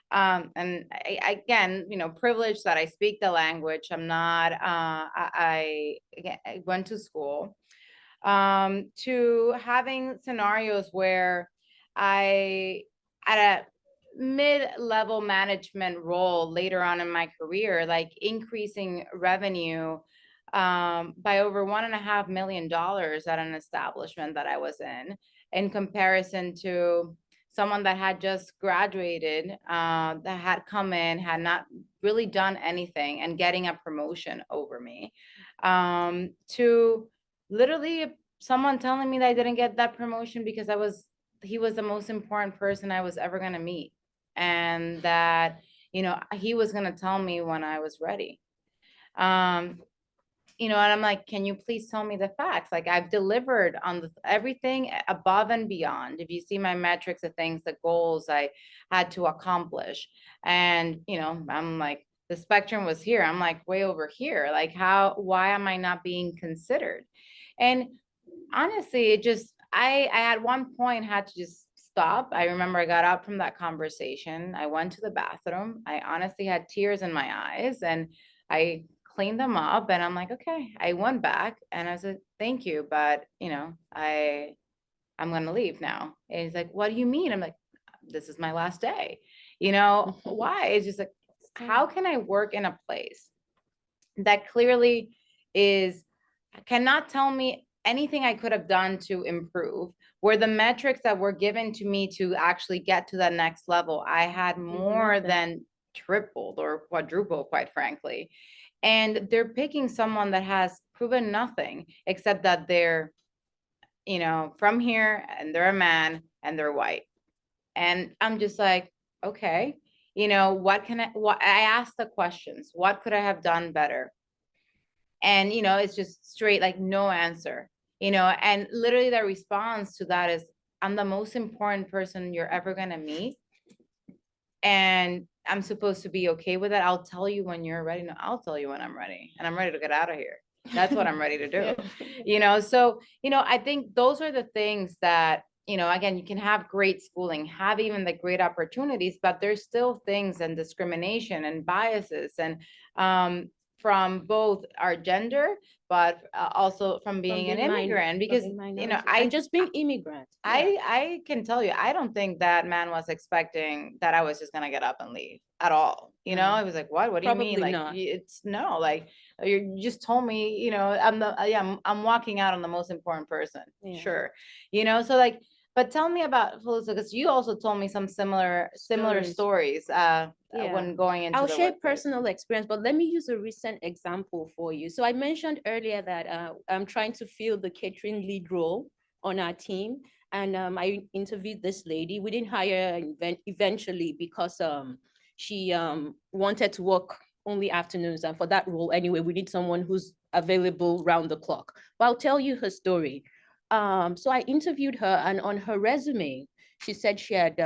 And again, you know, privileged that I speak the language. I'm not, again, I went to school, to having scenarios where I, at a mid-level management role later on in my career, like increasing revenue by over $1.5 million at an establishment that I was in comparison to someone that had just graduated, that had come in, had not really done anything, and getting a promotion over me, to literally someone telling me that I didn't get that promotion because he was the most important person I was ever gonna meet, and that, you know, he was gonna tell me when I was ready. You know, and I'm like, can you please tell me the facts? Like I've delivered on everything above and beyond. If you see my metrics of things, the goals I had to accomplish, and, you know, I'm like, the spectrum was here. I'm like way over here. Like why am I not being considered? And honestly, it just, I at one point had to just stop. I remember I got up from that conversation. I went to the bathroom. I honestly had tears in my eyes, and I cleaned them up, and I'm like, okay. I went back and I said, thank you, but, you know, I'm gonna leave now. And he's like, what do you mean? I'm like, this is my last day. You know, why? It's just like, how can I work in a place that clearly cannot tell me anything I could have done to improve, where the metrics that were given to me to actually get to that next level, I had more than tripled or quadrupled, quite frankly. And they're picking someone that has proven nothing except that they're, you know, from here, and they're a man, and they're white. And I'm just like, okay, you know, what I asked the questions, what could I have done better? And, you know, it's just straight, like no answer, you know, and literally the response to that is, I'm the most important person you're ever going to meet. And I'm supposed to be okay with it. I'll tell you when you're ready. No, I'll tell you when I'm ready, and I'm ready to get out of here. That's what I'm ready to do. You know, so, you know, I think those are the things that, you know, again, you can have great schooling, have even the great opportunities, but there's still things and discrimination and biases, and from both our gender, but also from being an immigrant, because, you know, I just being immigrant. I can tell you, I don't think that man was expecting that I was just gonna get up and leave at all. You know, I was like, what? What do you mean? Probably Like, not. it's no, like you just told me, you know, I'm walking out on the most important person. Yeah. Sure, you know. So like, but tell me about Foluso, because you also told me some similar stories. When going into I'll the share workplace. personal experience, but let me use a recent example for you. So I mentioned earlier that I'm trying to fill the catering lead role on our team. And I interviewed this lady. We didn't hire her eventually because she wanted to work only afternoons. And for that role, anyway, we need someone who's available round the clock. But I'll tell you her story. So I interviewed her, and on her resume, she said she had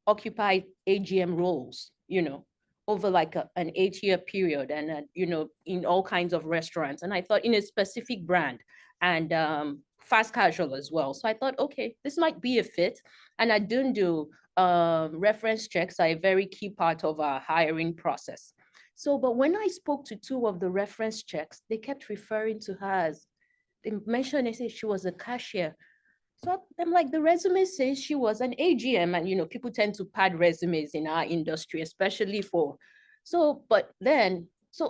occupied AGM roles, you know, over like an 8-year period, and you know, in all kinds of restaurants. And I thought in a specific brand, and fast casual as well. So I thought, okay, this might be a fit. And at Dundu, reference checks are a very key part of our hiring process. So, but when I spoke to 2 of the reference checks, they kept referring to her as, they mentioned, they said she was a cashier So I'm like, the resume says she was an AGM, and people tend to pad resumes in our industry, especially for, so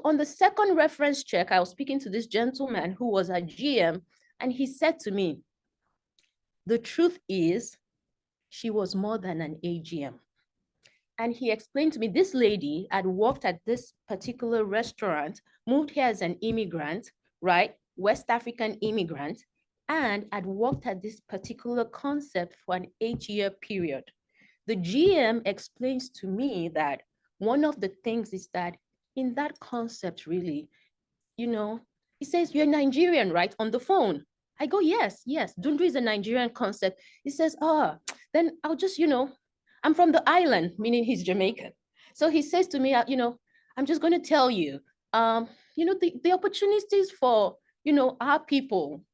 on the second reference check, I was speaking to this gentleman who was a GM, and he said to me, the truth is, she was more than an AGM. And he explained to me, this lady had worked at this particular restaurant, moved here as an immigrant, right? West African immigrant, and had worked at this particular concept for an 8-year period. The GM explains to me that one of the things is that in that concept, really, he says, you're Nigerian, right? On the phone. I go, yes. Dundu is a Nigerian concept. He says, then I'll just, I'm from the island, meaning he's Jamaican. So he says to me, I'm just going to tell you, the opportunities for, our people,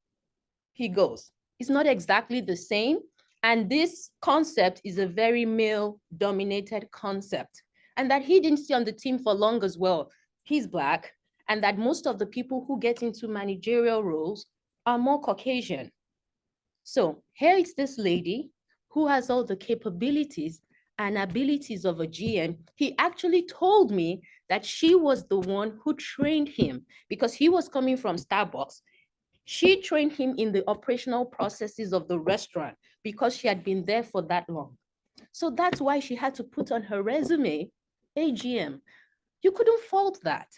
he goes, it's not exactly the same. And this concept is a very male-dominated concept. And that he didn't see on the team for long as well. He's Black, and that most of the people who get into managerial roles are more Caucasian. So here is this lady who has all the capabilities and abilities of a GM. He actually told me that she was the one who trained him because he was coming from Starbucks. She trained him in the operational processes of the restaurant because she had been there for that long. So that's why she had to put on her resume, AGM. You couldn't fault that.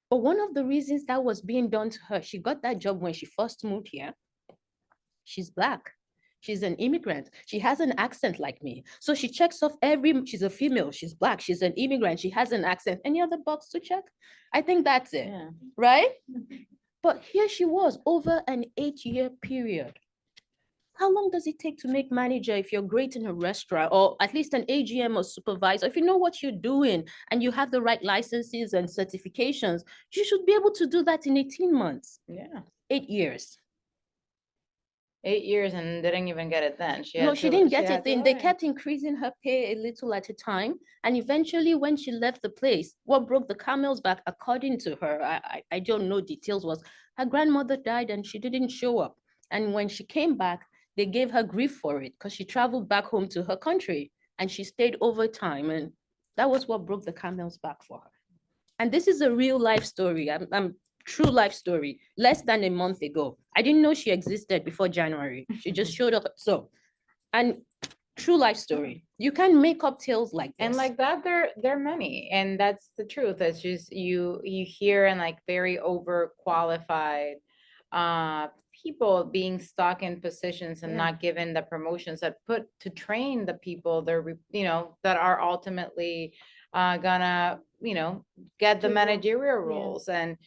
But one of the reasons that was being done to her, she got that job when she first moved here. She's Black. She's an immigrant. She has an accent like me. So she checks off she's a female, she's Black, she's an immigrant, she has an accent. Any other box to check? I think that's it, right? But here she was over an 8-year period. How long does it take to make manager if you're great in a restaurant, or at least an AGM or supervisor? If you know what you're doing and you have the right licenses and certifications, you should be able to do that in 18 months. Yeah. 8 years. 8 years and didn't even get it then. She didn't get it then. They kept increasing her pay a little at a time. And eventually when she left the place, what broke the camel's back, according to her, I don't know details, was her grandmother died and she didn't show up. And when she came back, they gave her grief for it because she traveled back home to her country and she stayed overtime. And that was what broke the camel's back for her. And this is a real life story. I'm true life story, less than a month ago. I didn't know she existed before January. She just showed up. So, and true life story. You can make up tales like this. And like that, there are many, and that's the truth. It's just you hear and like very overqualified people being stuck in positions and not given the promotions that put to train the people they're that are ultimately gonna get the managerial roles. And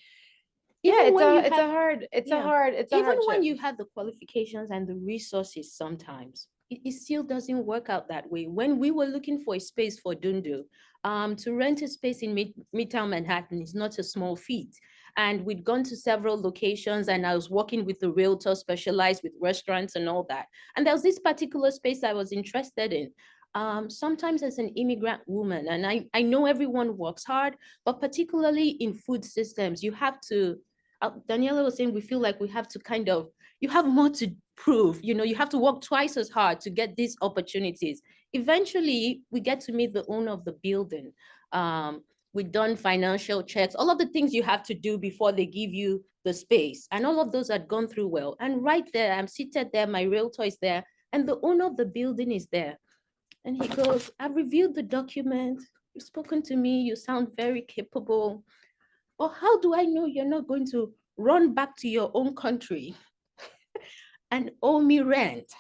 it's a hard even when you have the qualifications and the resources, sometimes it still doesn't work out that way. When we were looking for a space for Dundu, to rent a space in Midtown Manhattan is not a small feat. And we'd gone to several locations and I was working with the realtor specialized with restaurants and all that. And there was this particular space I was interested in. Sometimes as an immigrant woman, and I know everyone works hard, but particularly in food systems, you have to, Daniela was saying, we feel like we have to you have more to prove, you have to work twice as hard to get these opportunities. Eventually, we get to meet the owner of the building. We've done financial checks, all of the things you have to do before they give you the space. And all of those had gone through well. And right there, I'm seated there, my realtor is there, and the owner of the building is there. And he goes, I've reviewed the document. You've spoken to me. You sound very capable. But how do I know you're not going to run back to your own country and owe me rent?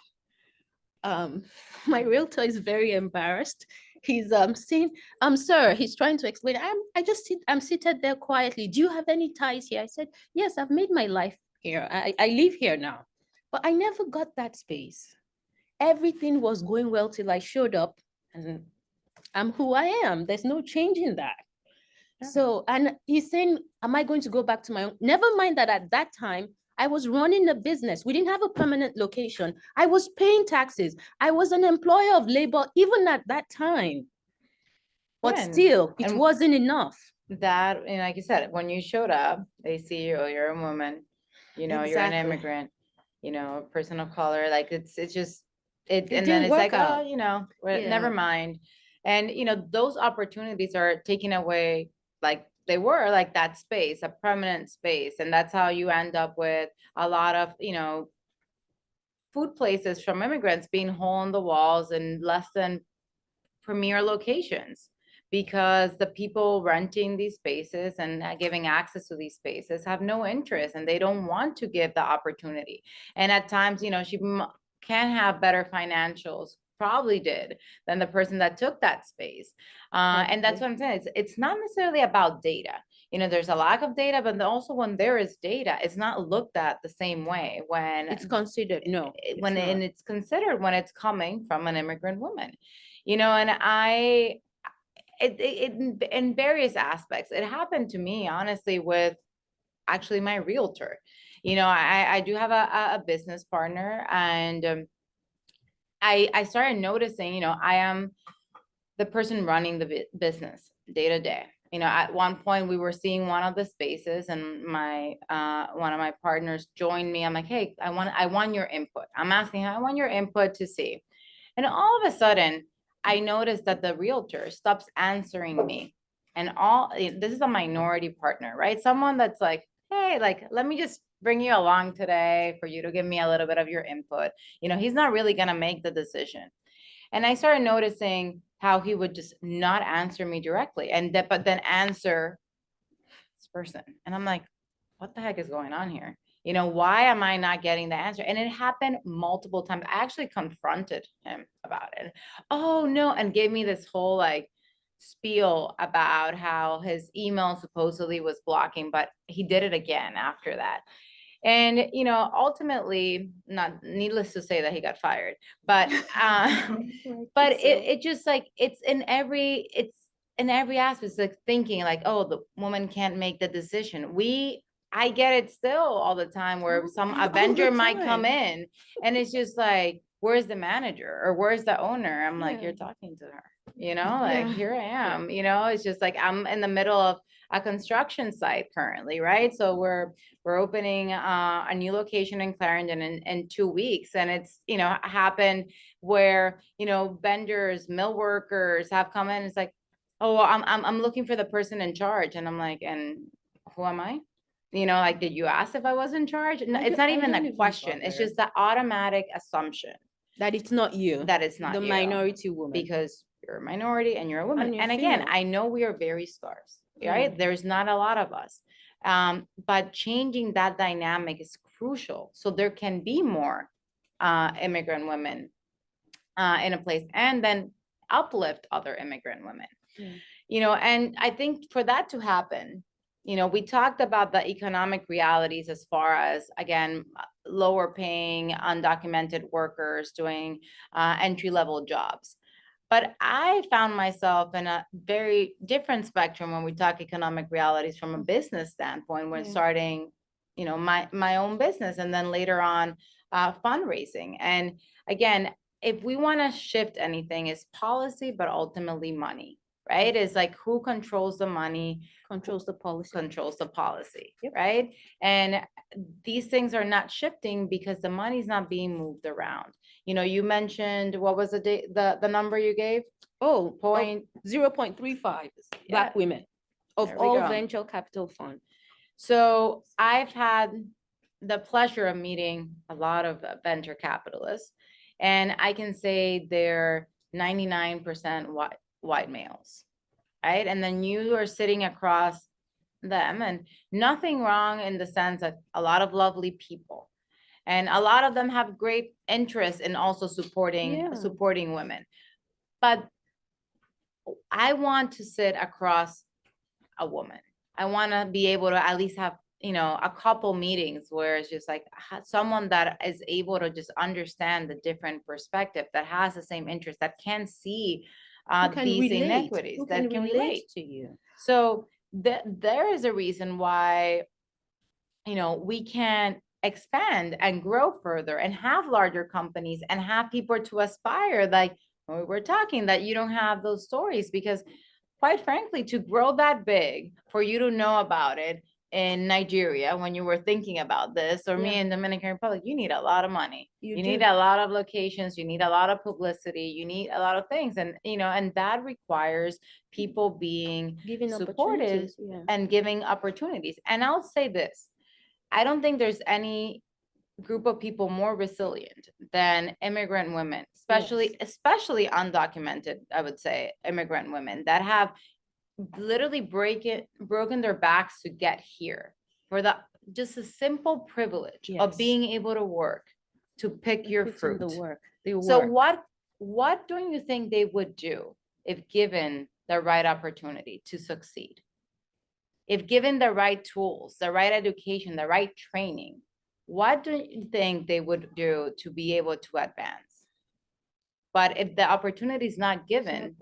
My realtor is very embarrassed. He's saying, sir, he's trying to explain. I'm seated there quietly. Do you have any ties here? I said, yes, I've made my life here. I live here now. But I never got that space. Everything was going well till I showed up, and I'm who I am. There's no change in that. Yeah. So, and he's saying, am I going to go back to my own? Never mind that at that time, I was running a business. We didn't have a permanent location. I was paying taxes. I was an employer of labor even at that time. But still, it wasn't enough. That, and like you said, when you showed up, they see you, you're a woman, you're an immigrant. a person of color. Like it's just, and then didn't it's work like, oh, out. never Yeah. mind. And, those opportunities are taken away, like they were like that space, a permanent space. And that's how you end up with a lot of, food places from immigrants being hole in the walls and less than premier locations, because the people renting these spaces and giving access to these spaces have no interest, and they don't want to give the opportunity. And at times, she can have better financials, probably did, than the person that took that space. And that's what I'm saying. It's not necessarily about data. There's a lack of data, but also when there is data, it's not looked at the same way when It's considered, no. and it's considered when it's coming from an immigrant woman. And in various aspects, it happened to me, honestly, with actually my realtor. I do have a business partner, and I started noticing, I am the person running the business day to day. At one point we were seeing one of the spaces, and my one of my partners joined me. I'm like, hey, I want your input. I'm asking her, I want your input to see. And all of a sudden, I noticed that the realtor stops answering me. And this is a minority partner, right? Someone that's like, hey, like, let me just bring you along today for you to give me a little bit of your input. He's not really going to make the decision. And I started noticing how he would just not answer me directly, but then answer this person. And I'm like, what the heck is going on here? Why am I not getting the answer? And it happened multiple times. I actually confronted him about it. Oh no, and gave me this whole like spiel about how his email supposedly was blocking, but he did it again after that. And ultimately, not needless to say that he got fired, but but it just like it's in every aspect. It's like thinking like, oh, the woman can't make the decision. I get it still all the time where a vendor might come in and it's just like, where's the manager or where's the owner? I'm like, you're talking to her, like here I am, it's just like I'm in the middle of a construction site currently, right? So we're opening a new location in Clarendon in 2 weeks, and it's happened where vendors, mill workers have come in. It's like, oh, I'm looking for the person in charge, and I'm like, and who am I? Like, did you ask if I was in charge? No, it's not even a question. It's just the automatic assumption that it's not you, that it's not the you, minority woman, because you're a minority and you're a woman. And you're And again, female. I know we are very scarce, right? There's not a lot of us. But changing that dynamic is crucial. So there can be more immigrant women in a place, and then uplift other immigrant women. And I think for that to happen, we talked about the economic realities as far as, again, lower paying, undocumented workers doing entry-level jobs. But I found myself in a very different spectrum when we talk economic realities from a business standpoint, when starting, my own business, and then later on fundraising. And again, if we want to shift anything, it's policy, but ultimately money. Right? It's like, who controls the money, controls the policy, right? And these things are not shifting because the money's not being moved around. You mentioned, what was the number you gave? Oh, 0.35 Black women of all venture capital fund. So I've had the pleasure of meeting a lot of venture capitalists, and I can say they're 99% white males, right? And then you are sitting across them, and nothing wrong in the sense that a lot of lovely people, and a lot of them have great interest in also supporting women. But I want to sit across a woman. I want to be able to at least have a couple meetings where it's just like someone that is able to just understand the different perspective, that has the same interest, that can see these inequities, that can relate to you. So there is a reason why we can expand and grow further and have larger companies and have people to aspire. Like when we were talking, that you don't have those stories, because quite frankly, to grow that big, for you to know about it, in Nigeria when you were thinking about this, or me Yeah. in Dominican Republic, you need a lot of money. You You need do. a lot of locations, you need a lot of publicity, you need a lot of things. And, and that requires people being Giving supportive opportunities, yeah. and giving opportunities. And I'll say this, I don't think there's any group of people more resilient than immigrant women, especially undocumented, I would say, immigrant women that have literally broken their backs to get here for the just a simple privilege of Yes. being able to work, to pick your Put in fruit. the work. The So work. what do you think they would do if given the right opportunity to succeed? If given the right tools, the right education, the right training, what do you think they would do to be able to advance? But if the opportunity is not given,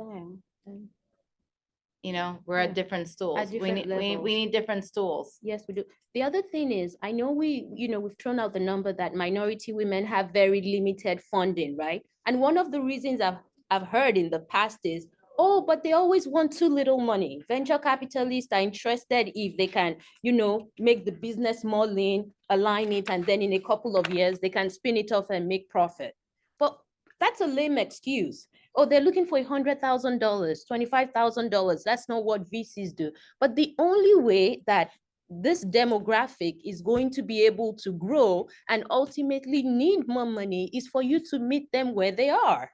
we're Yeah. at different stools. different We levels. need different stools. Yes, we do. The other thing is, I know we've thrown out the number that minority women have very limited funding, right? And one of the reasons I've heard in the past is, oh, but they always want too little money. Venture capitalists are interested if they can, make the business more lean, align it, and then in a couple of years, they can spin it off and make profit. But that's a lame excuse. Oh, they're looking for $100,000, $25,000. That's not what VCs do. But the only way that this demographic is going to be able to grow and ultimately need more money is for you to meet them where they are.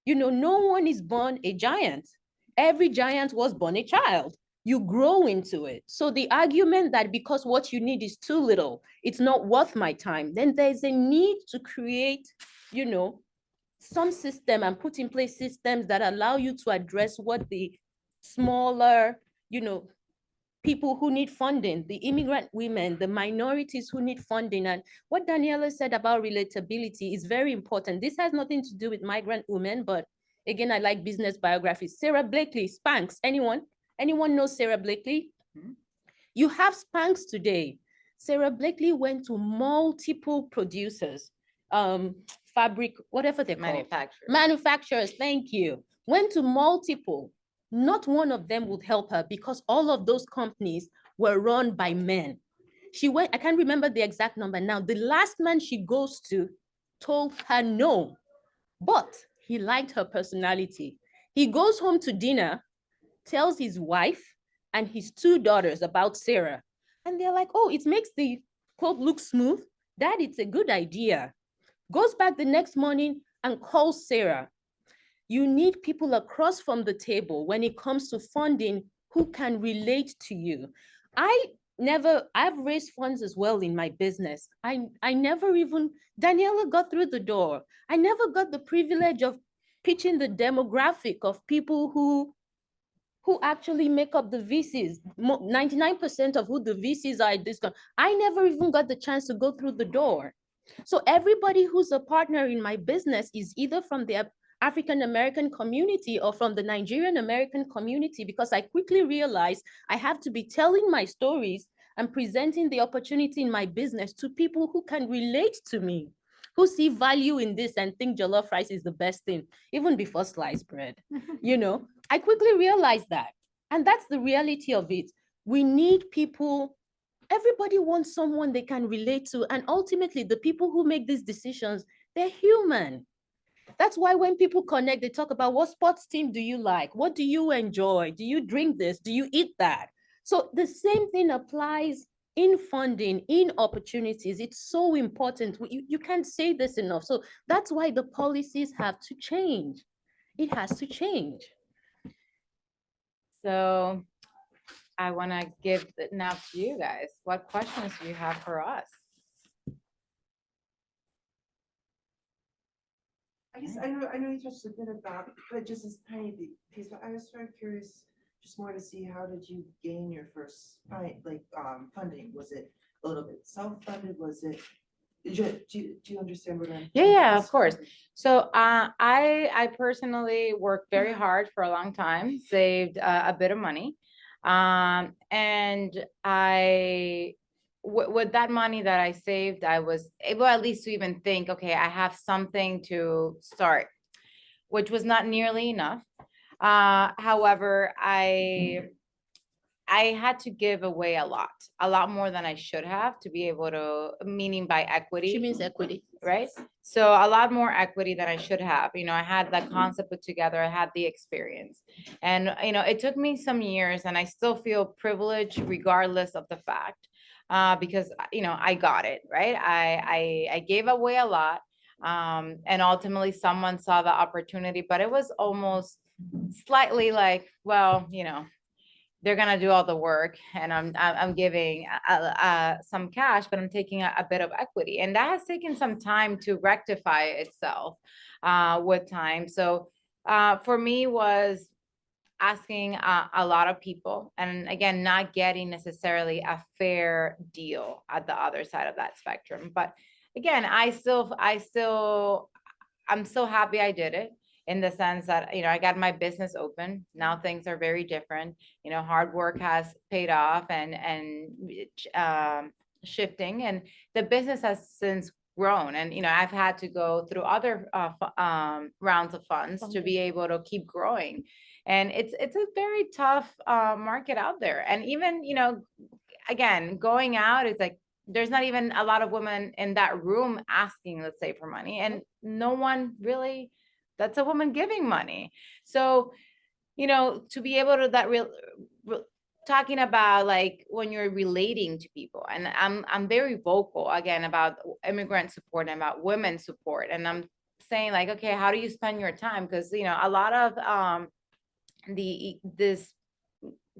No one is born a giant. Every giant was born a child. You grow into it. So the argument that because what you need is too little, it's not worth my time, then there's a need to create, some system and put in place systems that allow you to address what the smaller, people who need funding, the immigrant women, the minorities who need funding. And what Daniela said about relatability is very important. This has nothing to do with migrant women, but again, I like business biographies. Sarah Blakely, Spanx, anyone know Sarah Blakely? Mm-hmm. You have Spanx today. Sarah Blakely went to multiple producers, fabric, whatever they call manufacturers, thank you. Went to multiple. Not one of them would help her because all of those companies were run by men. She went, I can't remember the exact number now. The last man she goes to told her no, but he liked her personality. He goes home to dinner, tells his wife and his two daughters about Sarah. And they're like, oh, it makes the quote look smooth. Dad, it's a good idea. Goes back the next morning and calls Sarah. You need people across from the table when it comes to funding who can relate to you. I've raised funds as well in my business. I never even, Daniela got through the door. I never got the privilege of pitching the demographic of people who actually make up the VCs. 99% of who the VCs are at this time. I never even got the chance to go through the door. So everybody who's a partner in my business is either from the African-American community or from the Nigerian-American community, because I quickly realized I have to be telling my stories and presenting the opportunity in my business to people who can relate to me, who see value in this and think jollof rice is the best thing, even before sliced bread. I quickly realized that. And that's the reality of it. We need people. Everybody wants someone they can relate to. And ultimately, the people who make these decisions, they're human. That's why when people connect, they talk about what sports team do you like? What do you enjoy? Do you drink this? Do you eat that? So the same thing applies in funding, in opportunities. It's so important. You can't say this enough. So that's why the policies have to change. It has to change. So I want to give it now to you guys. What questions do you have for us? I guess I know you touched a bit about, but just this tiny piece. But I was very curious, just more to see how did you gain your first funding? Was it a little bit self-funded? Was it? Do you understand what I'm? Yeah, of course. So I personally worked very hard for a long time, saved a bit of money, and with that money that I saved, I was able at least to even think, okay, I have something to start, which was not nearly enough. However, I I had to give away a lot more than I should have to be able to, meaning by equity. She means equity. Right? So a lot more equity than I should have. I had that concept put together, I had the experience. And, it took me some years and I still feel privileged regardless of the fact, because, I got it, right? I gave away a lot. And ultimately someone saw the opportunity, but it was almost slightly like, well, they're gonna do all the work, and I'm giving some cash, but I'm taking a bit of equity, and that has taken some time to rectify itself with time. So for me was asking a lot of people, and again, not getting necessarily a fair deal at the other side of that spectrum. But again, I'm so happy I did it, in the sense that, I got my business open. Now things are very different. Hard work has paid off, and shifting, and the business has since grown. And, I've had to go through other rounds of funds to be able to keep growing. And it's a very tough market out there. And even, again, going out is like, there's not even a lot of women in that room asking, let's say, for money, and no one really, that's a woman giving money. So, to be able to talking about, like, when you're relating to people, and I'm very vocal again about immigrant support and about women support, and I'm saying, like, okay, how do you spend your time? Because, a lot of this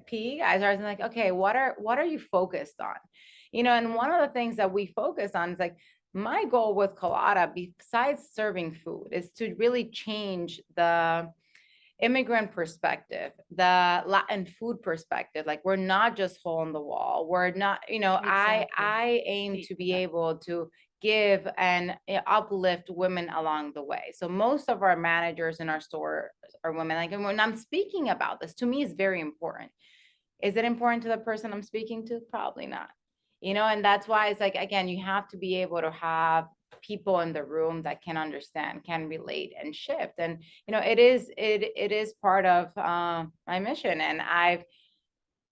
PE guys are like, okay, what are you focused on? And one of the things that we focus on is, like, my goal with Colada, besides serving food, is to really change the immigrant perspective, the Latin food perspective. Like, we're not just hole in the wall. We're not, I aim to be able to give and uplift women along the way. So most of our managers in our store are women. Like, and when I'm speaking about this, to me, is very important. Is it important to the person I'm speaking to? Probably not. And that's why it's like, again, you have to be able to have people in the room that can understand, can relate, and shift. And, it is part of my mission. And I've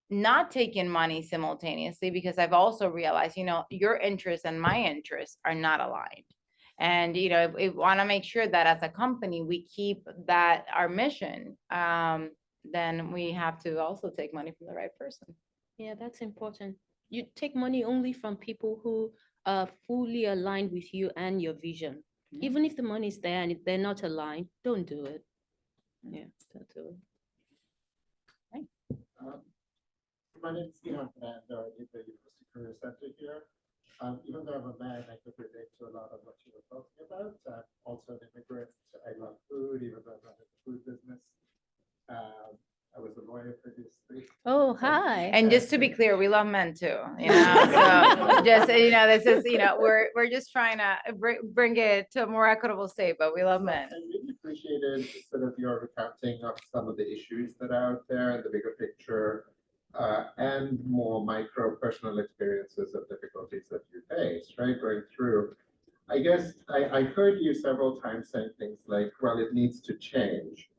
not taken money simultaneously, because I've also realized, your interests and my interests are not aligned. And, we want to make sure that as a company, we keep that our mission, then we have to also take money from the right person. Yeah, that's important. You take money only from people who are fully aligned with you and your vision. Mhm. Even if the money is there and if they're not aligned, don't do it. Yeah, don't do it. My name is Ian, and I lead the University Career Center here. Even though I'm a man, I could relate to a lot of what you were talking about. I'm also an immigrant. I love food, even though I'm not in the food business. I was a lawyer previously. Oh, hi. And just to be clear, we love men too, so just, this is, we're just trying to bring it to a more equitable state, but we love men. I really appreciated sort of your recounting of some of the issues that are out there and the bigger picture, and more micro personal experiences of difficulties that you face, right, going through. I guess I heard you several times saying things like, well, it needs to change.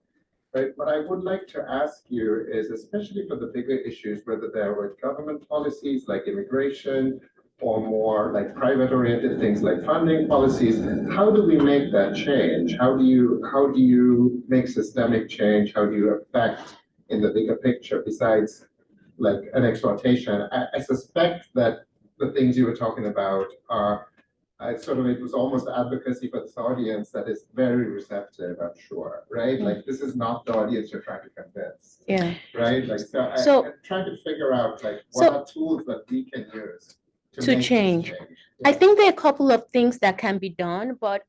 Right. What I would like to ask you is, especially for the bigger issues, whether they're with government policies like immigration or more like private-oriented things like funding policies, how do we make that change? How do you make systemic change? How do you affect in the bigger picture besides like an exploitation? I suspect that the things you were talking about are it was almost advocacy for this audience that is very receptive, I'm sure, right? Like, this is not the audience you're trying to convince. Yeah. Right? Like, so I'm trying to figure out, like, what are tools that we can use to change. Yeah. I think there are a couple of things that can be done, but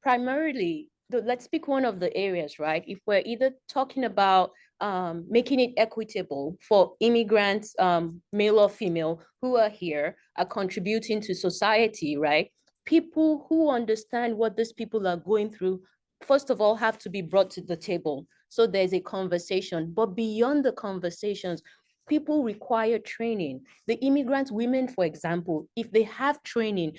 primarily, let's pick one of the areas, right? If we're either talking about making it equitable for immigrants, male or female, who are here, are contributing to society, right? People who understand what these people are going through, first of all, have to be brought to the table. So there's a conversation, but beyond the conversations, people require training. The immigrant women, for example, if they have training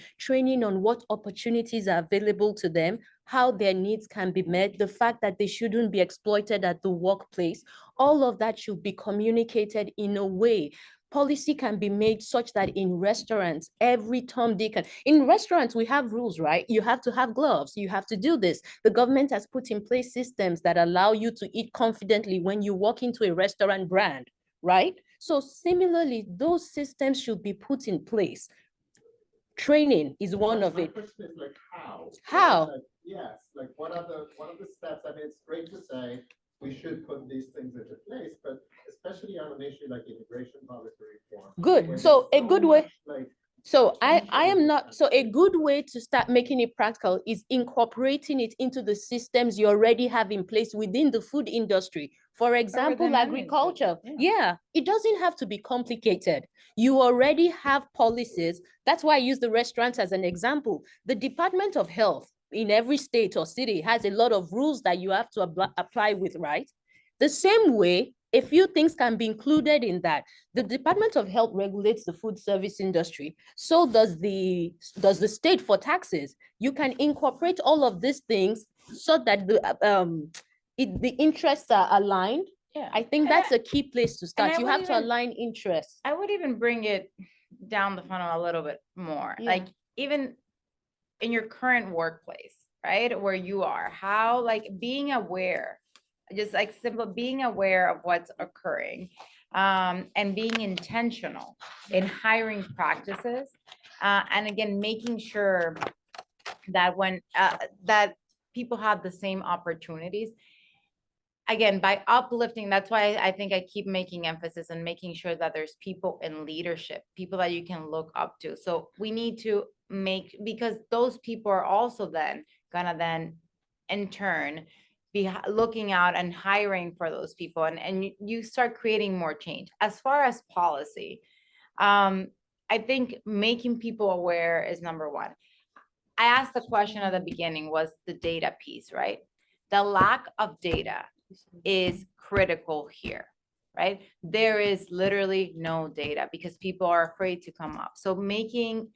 on what opportunities are available to them, how their needs can be met, the fact that they shouldn't be exploited at the workplace, all of that should be communicated in a way. Policy can be made such that in restaurants, every Tom, Dick, in restaurants, we have rules, right? You have to have gloves. You have to do this. The government has put in place systems that allow you to eat confidently when you walk into a restaurant brand, right? So similarly, those systems should be put in place. Training is one of it. My question is like how? How? Like, yes, like what are the steps? I mean, it's great to say we should put these things into place, but especially on an issue like immigration policy reform. Good. So a good way. Like, so I am not, so a good way to start making it practical is incorporating it into the systems you already have in place within the food industry. For example, within any agriculture. industry, Yeah, it doesn't have to be complicated. You already have policies. That's why I use the restaurants as an example. The Department of Health in every state or city has a lot of rules that you have to apply with, right? The same way, a few things can be included in that. The Department of Health regulates the food service industry. So does the state for taxes. You can incorporate all of these things so that the interests are aligned. Yeah. I think that's a key place to start. I You would have to even- align interests. I would even bring it down the funnel a little bit more, Yeah. like even in your current workplace, right? Where you are, how like being aware, just like simple being aware of what's occurring, and being intentional in hiring practices. And again, making sure that when that people have the same opportunities. Again, by uplifting, that's why I think I keep making emphasis on making sure that there's people in leadership, people that you can look up to. So we need to make, because those people are also then gonna then in turn be looking out and hiring for those people, and you start creating more change. As far as policy, I think making people aware is number one. I asked the question at the beginning, was the data piece, right? The lack of data is critical here, right? There is literally no data because people are afraid to come up. So making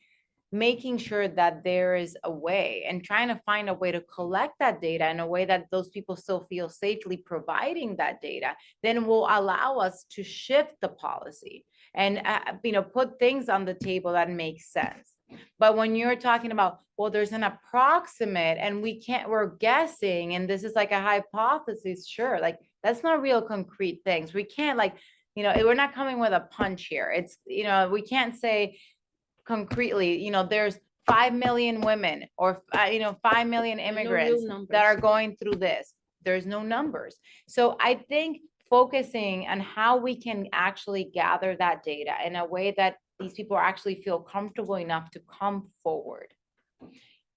sure that there is a way and trying to find a way to collect that data in a way that those people still feel safely providing that data, then will allow us to shift the policy and put things on the table that make sense. But when you're talking about, well, there's an approximate and we're guessing, and this is like a hypothesis, sure, like that's not real concrete things. We can't we're not coming with a punch here. It's, we can't say concretely, there's 5 million women or, 5 million immigrants that are going through this. There's no numbers. So I think focusing on how we can actually gather that data in a way that these people actually feel comfortable enough to come forward.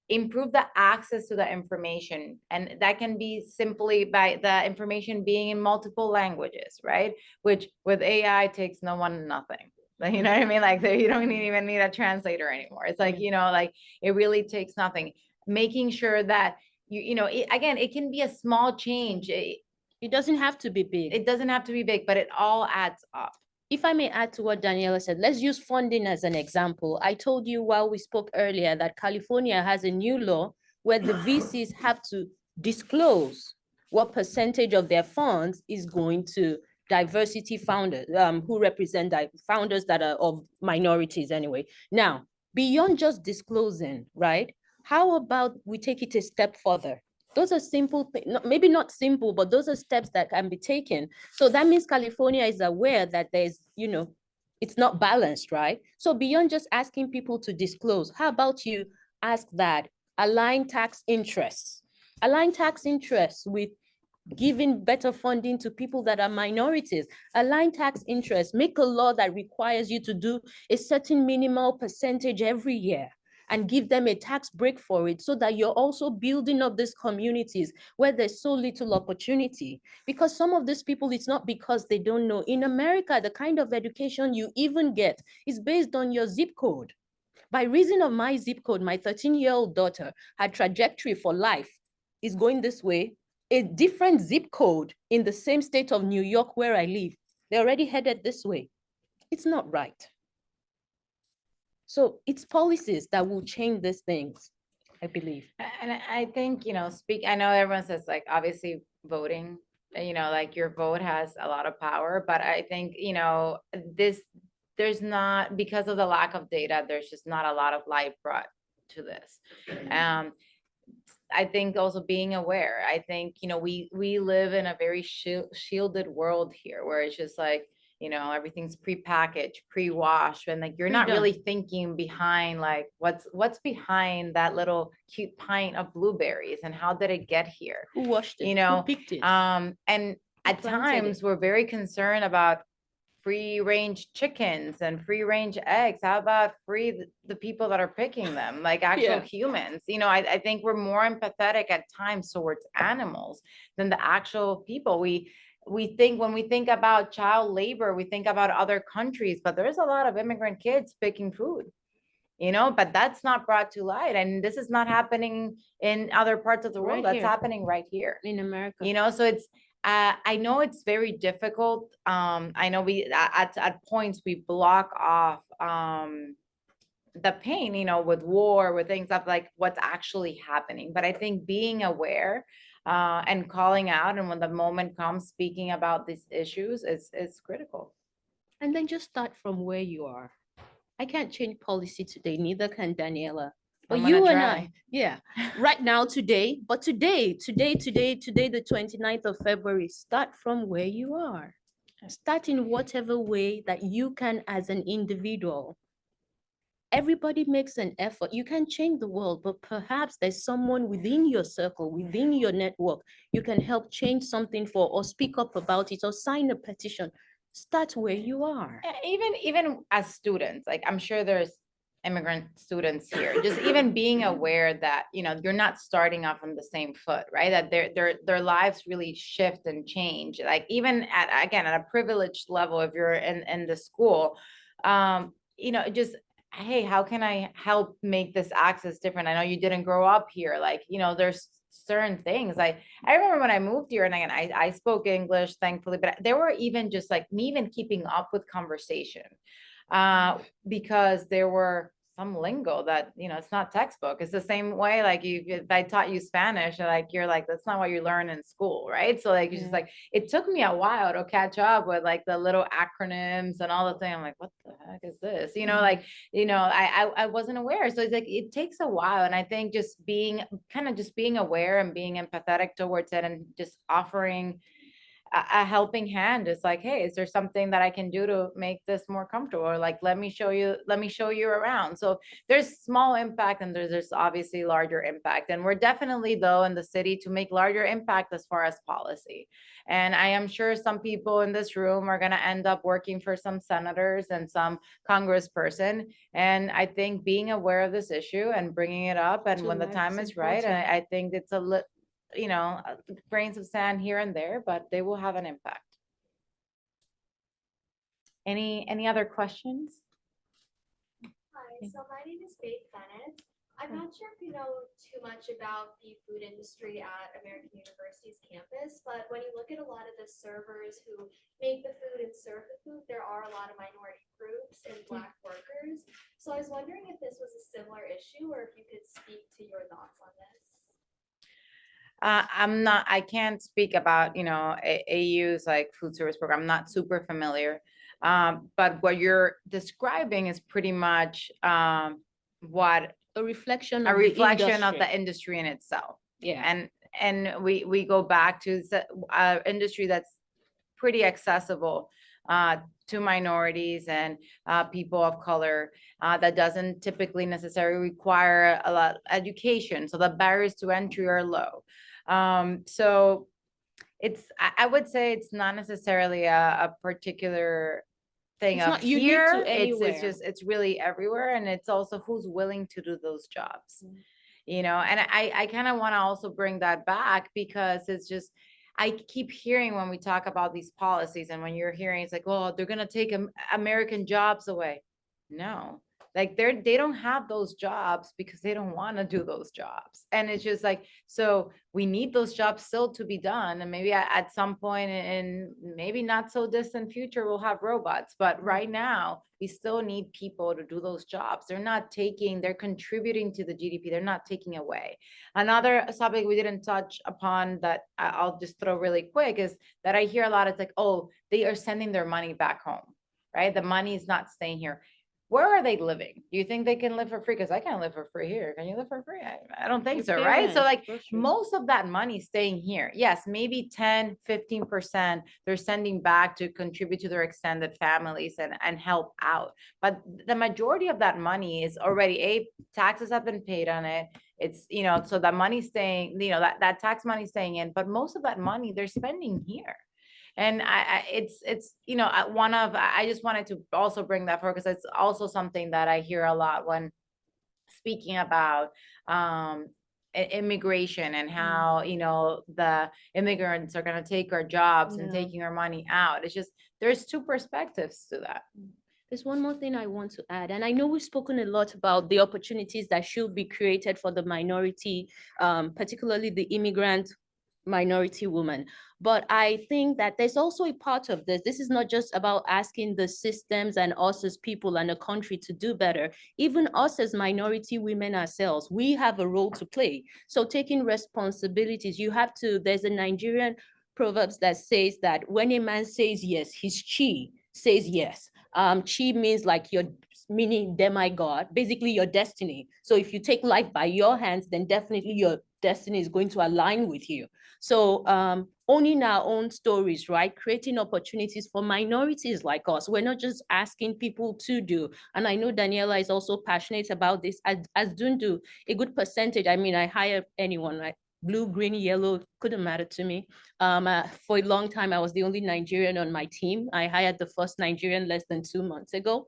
Improve the access to the information. And that can be simply by the information being in multiple languages, right? Which with AI takes no one nothing. You know what I mean? Like you don't even need a translator anymore. It's like, it really takes nothing. Making sure that again, it can be a small change. It doesn't have to be big. It doesn't have to be big, but it all adds up. If I may add to what Daniela said, let's use funding as an example. I told you while we spoke earlier that California has a new law where the VCs have to disclose what percentage of their funds is going to diversity founders, who represent founders that are of minorities anyway. Now, beyond just disclosing, right? How about we take it a step further? Those are simple things, maybe not simple, but those are steps that can be taken. So that means California is aware that there's, it's not balanced, right? So beyond just asking people to disclose, how about you ask that align tax interests with giving better funding to people that are minorities, align tax interests, make a law that requires you to do a certain minimal percentage every year and give them a tax break for it so that you're also building up these communities where there's so little opportunity. Because some of these people, it's not because they don't know. In America, the kind of education you even get is based on your zip code. By reason of my zip code, my 13-year-old daughter, her trajectory for life is going this way. A different zip code in the same state of New York where I live They're already headed this way. It's not right. So it's policies that will change these things, I believe. And I think, I know everyone says like, obviously voting, like your vote has a lot of power, but I think, there's not, because of the lack of data, there's just not a lot of light brought to this. I think also being aware, I think, we live in a very shielded world here where it's just like, everything's prepackaged, pre-washed, and like you're not Pre-done. really thinking behind like what's behind that little cute pint of blueberries and how did it get here? Who washed it? Who picked it? And at planted times it? we're very concerned about free range chickens and free range eggs. How about the people that are picking them, like actual Yeah. humans? I think we're more empathetic at times towards animals than the actual people. We think when we think about child labor, we think about other countries, but there's a lot of immigrant kids picking food, but that's not brought to light. And this is not happening in other parts of the world. Right That's here. happening right here. In America. So it's, I know it's very difficult. I know we, at points we block off, the pain, with war, with things of like what's actually happening. But I think being aware, and calling out, and when the moment comes, speaking about these issues is critical. And then just start from where you are. I can't change policy today, neither can Daniela. But I'm gonna you and try. I, yeah, right now, today, but today, the 29th of February, start from where you are. Start in whatever way that you can as an individual. Everybody makes an effort. You can change the world, but perhaps there's someone within your circle, within your network, you can help change something for, or speak up about it, or sign a petition. Start where you are. Even as students, like I'm sure there's immigrant students here, just even being aware that, you're not starting off on the same foot, right? That their lives really shift and change. Like even at a privileged level, if you're in the school, just, hey, how can I help make this access different? I know you didn't grow up here. Like, there's certain things. I remember when I moved here, and again, I spoke English, thankfully, but there were even just like me even keeping up with conversation, because there were some lingo that, it's not textbook. It's the same way, like if I taught you Spanish, like you're like, that's not what you learn in school, right? So like, it's just like, it took me a while to catch up with like the little acronyms and all the thing. I'm like, what the heck is this? I wasn't aware. So it's like, it takes a while. And I think just being aware and being empathetic towards it, and just offering a helping hand. Is like, hey, is there something that I can do to make this more comfortable? Or like, let me show you around. So there's small impact, and there's obviously larger impact. And we're definitely, though, in the city to make larger impact as far as policy. And I am sure some people in this room are going to end up working for some senators and some congressperson. And I think being aware of this issue and bringing it up, and when the time is right, I think it's grains of sand here and there, but they will have an impact. Any other questions? Hi, so my name is Faith Bennett. I'm not sure if you know too much about the food industry at American University's campus, but when you look at a lot of the servers who make the food and serve the food, there are a lot of minority groups and Black workers. So I was wondering if this was a similar issue, or if you could speak to your thoughts on this. I can't speak about, AU's like food service program. I'm not super familiar. But what you're describing is pretty much what A reflection a of reflection the of the industry in itself. Yeah. And we go back to an industry that's pretty accessible to minorities and people of color, that doesn't typically necessarily require a lot of education. So the barriers to entry are low. So I would say it's not necessarily a particular thing It's of not unique here. to anywhere. It's really everywhere. And it's also who's willing to do those jobs, and I kind of want to also bring that back, because it's just, I keep hearing when we talk about these policies, and when you're hearing, it's like, well, they're going to take American jobs away. No, Like they don't have those jobs because they don't want to do those jobs. And it's just like, so we need those jobs still to be done. And maybe at some point in maybe not so distant future, we'll have robots. But right now, we still need people to do those jobs. They're contributing to the GDP. They're not taking away. Another topic we didn't touch upon that I'll just throw really quick is that I hear a lot. It's like, oh, they are sending their money back home, right? The money is not staying here. Where are they living? Do you think they can live for free? Because I can't live for free here. Can you live for free? I don't think You so, pay right? So rent, like groceries. most of that money staying here. Yes, maybe 10, 15% they're sending back to contribute to their extended families and help out. But the majority of that money is already, taxes have been paid on it. It's, so that money staying, that tax money staying in, but most of that money they're spending here. And I just wanted to also bring that forward because it's also something that I hear a lot when speaking about immigration and how, the immigrants are going to take our jobs and Yeah. taking our money out. It's just, there's two perspectives to that. There's one more thing I want to add, and I know we've spoken a lot about the opportunities that should be created for the minority, particularly the immigrant minority woman. But I think that there's also a part of this. This is not just about asking the systems and us as people and the country to do better. Even us as minority women ourselves, we have a role to play. So taking responsibilities, there's a Nigerian proverbs that says that when a man says yes, his chi says yes. Chi means like meaning demigod, basically your destiny. So if you take life by your hands, then definitely your destiny is going to align with you. So owning our own stories, right? Creating opportunities for minorities like us. We're not just asking people to do. And I know Daniella is also passionate about this. As Dundu, a good percentage, I hire anyone, right? Blue, green, yellow, couldn't matter to me. For a long time, I was the only Nigerian on my team. I hired the first Nigerian less than 2 months ago.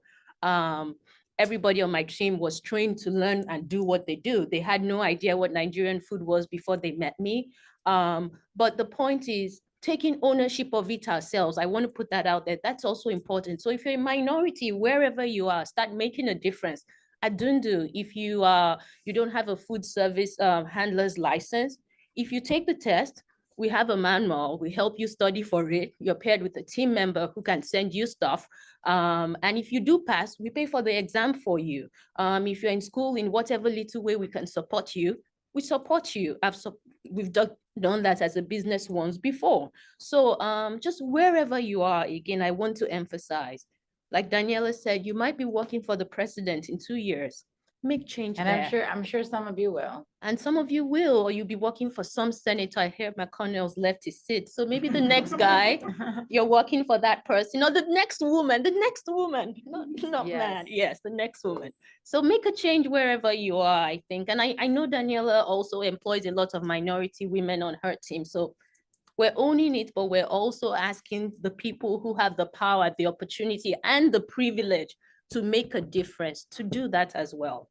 Everybody on my team was trained to learn and do what they do. They had no idea what Nigerian food was before they met me. But the point is taking ownership of it ourselves. I want to put that out there. That's also important. So if you're a minority, wherever you are, start making a difference. At Dundu, if you don't have a food service handler's license, if you take the test, we have a manual, we help you study for it. You're paired with a team member who can send you stuff. And if you do pass, we pay for the exam for you. If you're in school, in whatever little way we can support you, we support you. We've done that as a business once before. So just wherever you are, again, I want to emphasize, like Daniella said, you might be working for the president in 2 years. Make change And there. I'm sure some of you will. And some of you will, or you'll be working for some senator. I hear McConnell's left his seat. So maybe the next guy, you're working for that person, or the next woman, not Yes. man. Yes, the next woman. So make a change wherever you are, I think. And I know Daniella also employs a lot of minority women on her team. So we're owning it, but we're also asking the people who have the power, the opportunity, and the privilege to make a difference to do that as well.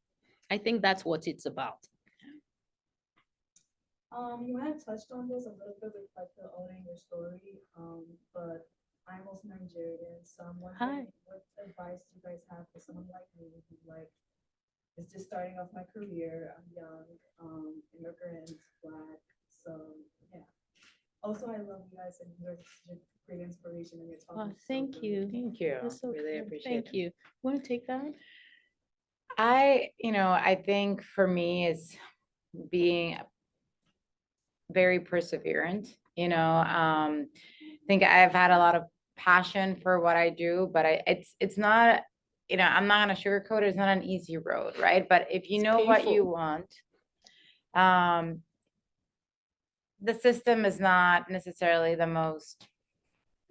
I think that's what it's about. You had touched on this a little bit with like the owning your story, but I'm also Nigerian, so I'm wondering what advice do you guys have for someone like me who like is just starting off my career. I'm young, immigrant, Black, so yeah. Also, I love you guys and you're such a great inspiration and you're talking. Oh, thank you. Thank you. That's so Really kind. appreciate Thank it. you. Want to take that? I think for me is being very perseverant, I think I've had a lot of passion for what I do, but it's not, I'm not gonna sugarcoat it. It's not an easy road, right? But if you It's know what you painful. want, the system is not necessarily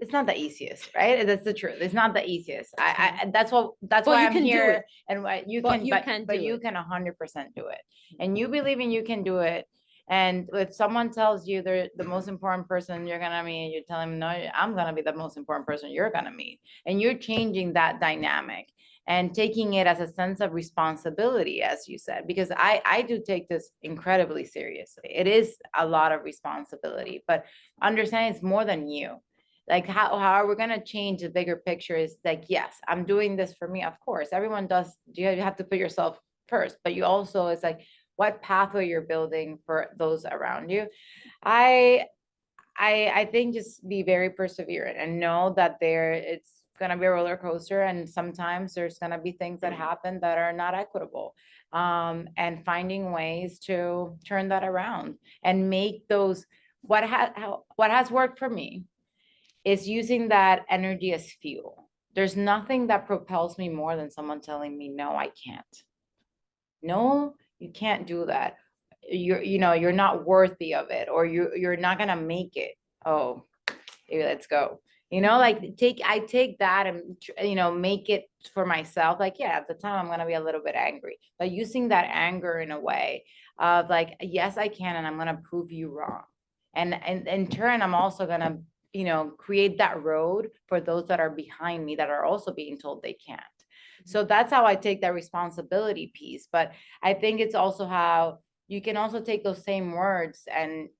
it's not the easiest, right? That's the truth. It's not the easiest. That's But why you I'm can do here it. and what you But can, you can but do you it. can 100% do it. And you believe in you can do it. And if someone tells you they're the most important person you're gonna meet, you're telling them, no, I'm gonna be the most important person you're gonna meet. And you're changing that dynamic and taking it as a sense of responsibility, as you said, because I do take this incredibly seriously. It is a lot of responsibility, but understand it's more than you. Like how are we gonna change the bigger picture is like, yes, I'm doing this for me. Of course, everyone does. You have to put yourself first, but you also, it's like what pathway you're building for those around you. I think just be very perseverant and know that it's gonna be a roller coaster, and sometimes there's gonna be things that happen that are not equitable. And finding ways to turn that around and make those what has worked for me is using that energy as fuel. There's nothing that propels me more than someone telling me, no, I can't. No, you can't do that. You're not worthy of it, or you're not gonna make it. Oh, maybe let's go. Like I take that and make it for myself. Like, yeah, at the time I'm gonna be a little bit angry, but using that anger in a way of like, yes, I can, and I'm gonna prove you wrong. And in turn, I'm also gonna, create that road for those that are behind me that are also being told they can't. So that's how I take that responsibility piece. But I think it's also how you can also take those same words and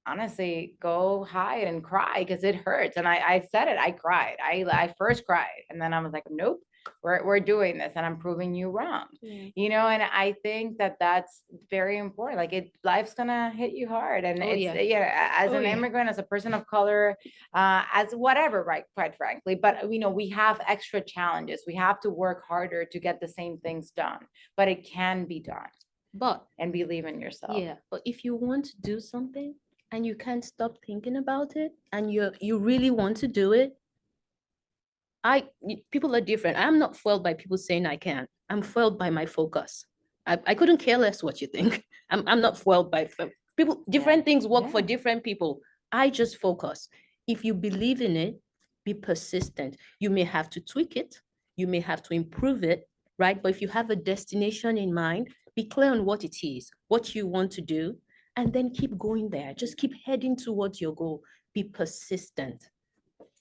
honestly go hide and cry because it hurts. And I said it, I cried. I first cried, and then I was like, nope, we're doing this, and I'm proving you wrong. And I think that that's very important. Like life's gonna hit you hard, and as an immigrant, as a person of color, as whatever, right, quite frankly. But we have extra challenges. We have to work harder to get the same things done, but it can be done. And believe in yourself. But if you want to do something and you can't stop thinking about it, and you really want to do it, people are different. I'm not foiled by people saying I can't. I'm foiled by my focus. I couldn't care less what you think. I'm not foiled by people. Different things work for different people. I just focus. If you believe in it, be persistent. You may have to tweak it. You may have to improve it, right? But if you have a destination in mind, be clear on what it is, what you want to do, and then keep going there. Just keep heading towards your goal. Be persistent.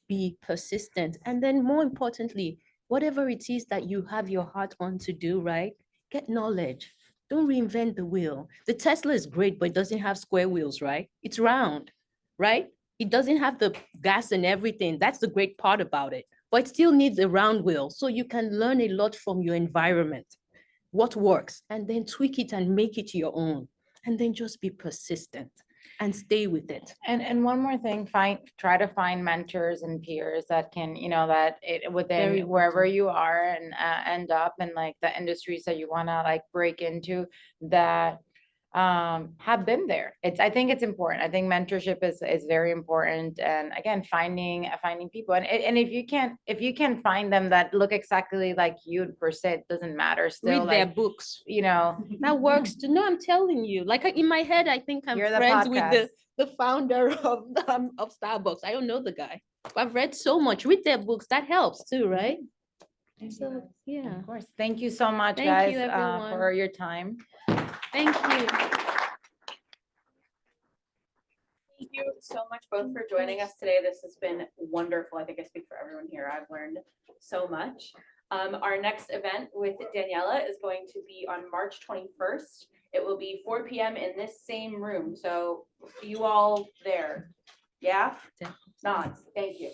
Be persistent. And then more importantly, whatever it is that you have your heart on to do, right? Get knowledge. Don't reinvent the wheel. The Tesla is great, but it doesn't have square wheels, right? It's round, right? It doesn't have the gas and everything. That's the great part about it. But it still needs a round wheel. So you can learn a lot from your environment, what works, and then tweak it and make it your own. And then just be persistent and stay with it. And one more thing, try to find mentors and peers that can, within Very wherever important. you are, and end up in like the industries that you want to like break into, that have been there. I think it's important. I think mentorship is very important. And again, finding people, and if you can find them that look exactly like you per se, it doesn't matter. Still, Read their like, books. that That works too. No, I'm telling you. Like in my head, I think I'm You're the friends with podcast. the founder of Starbucks. I don't know the guy. But I've read so much. Read their books. That helps too, right? So yeah. Of course. Thank you so much, Thank guys, you, everyone. for your time. Thank you. Thank you so much both for joining us today. This has been wonderful. I think I speak for everyone here. I've learned so much. Our next event with Daniella is going to be on March 21st. It will be 4 p.m. in this same room. So see you all there. Yeah? Nods. Thank you.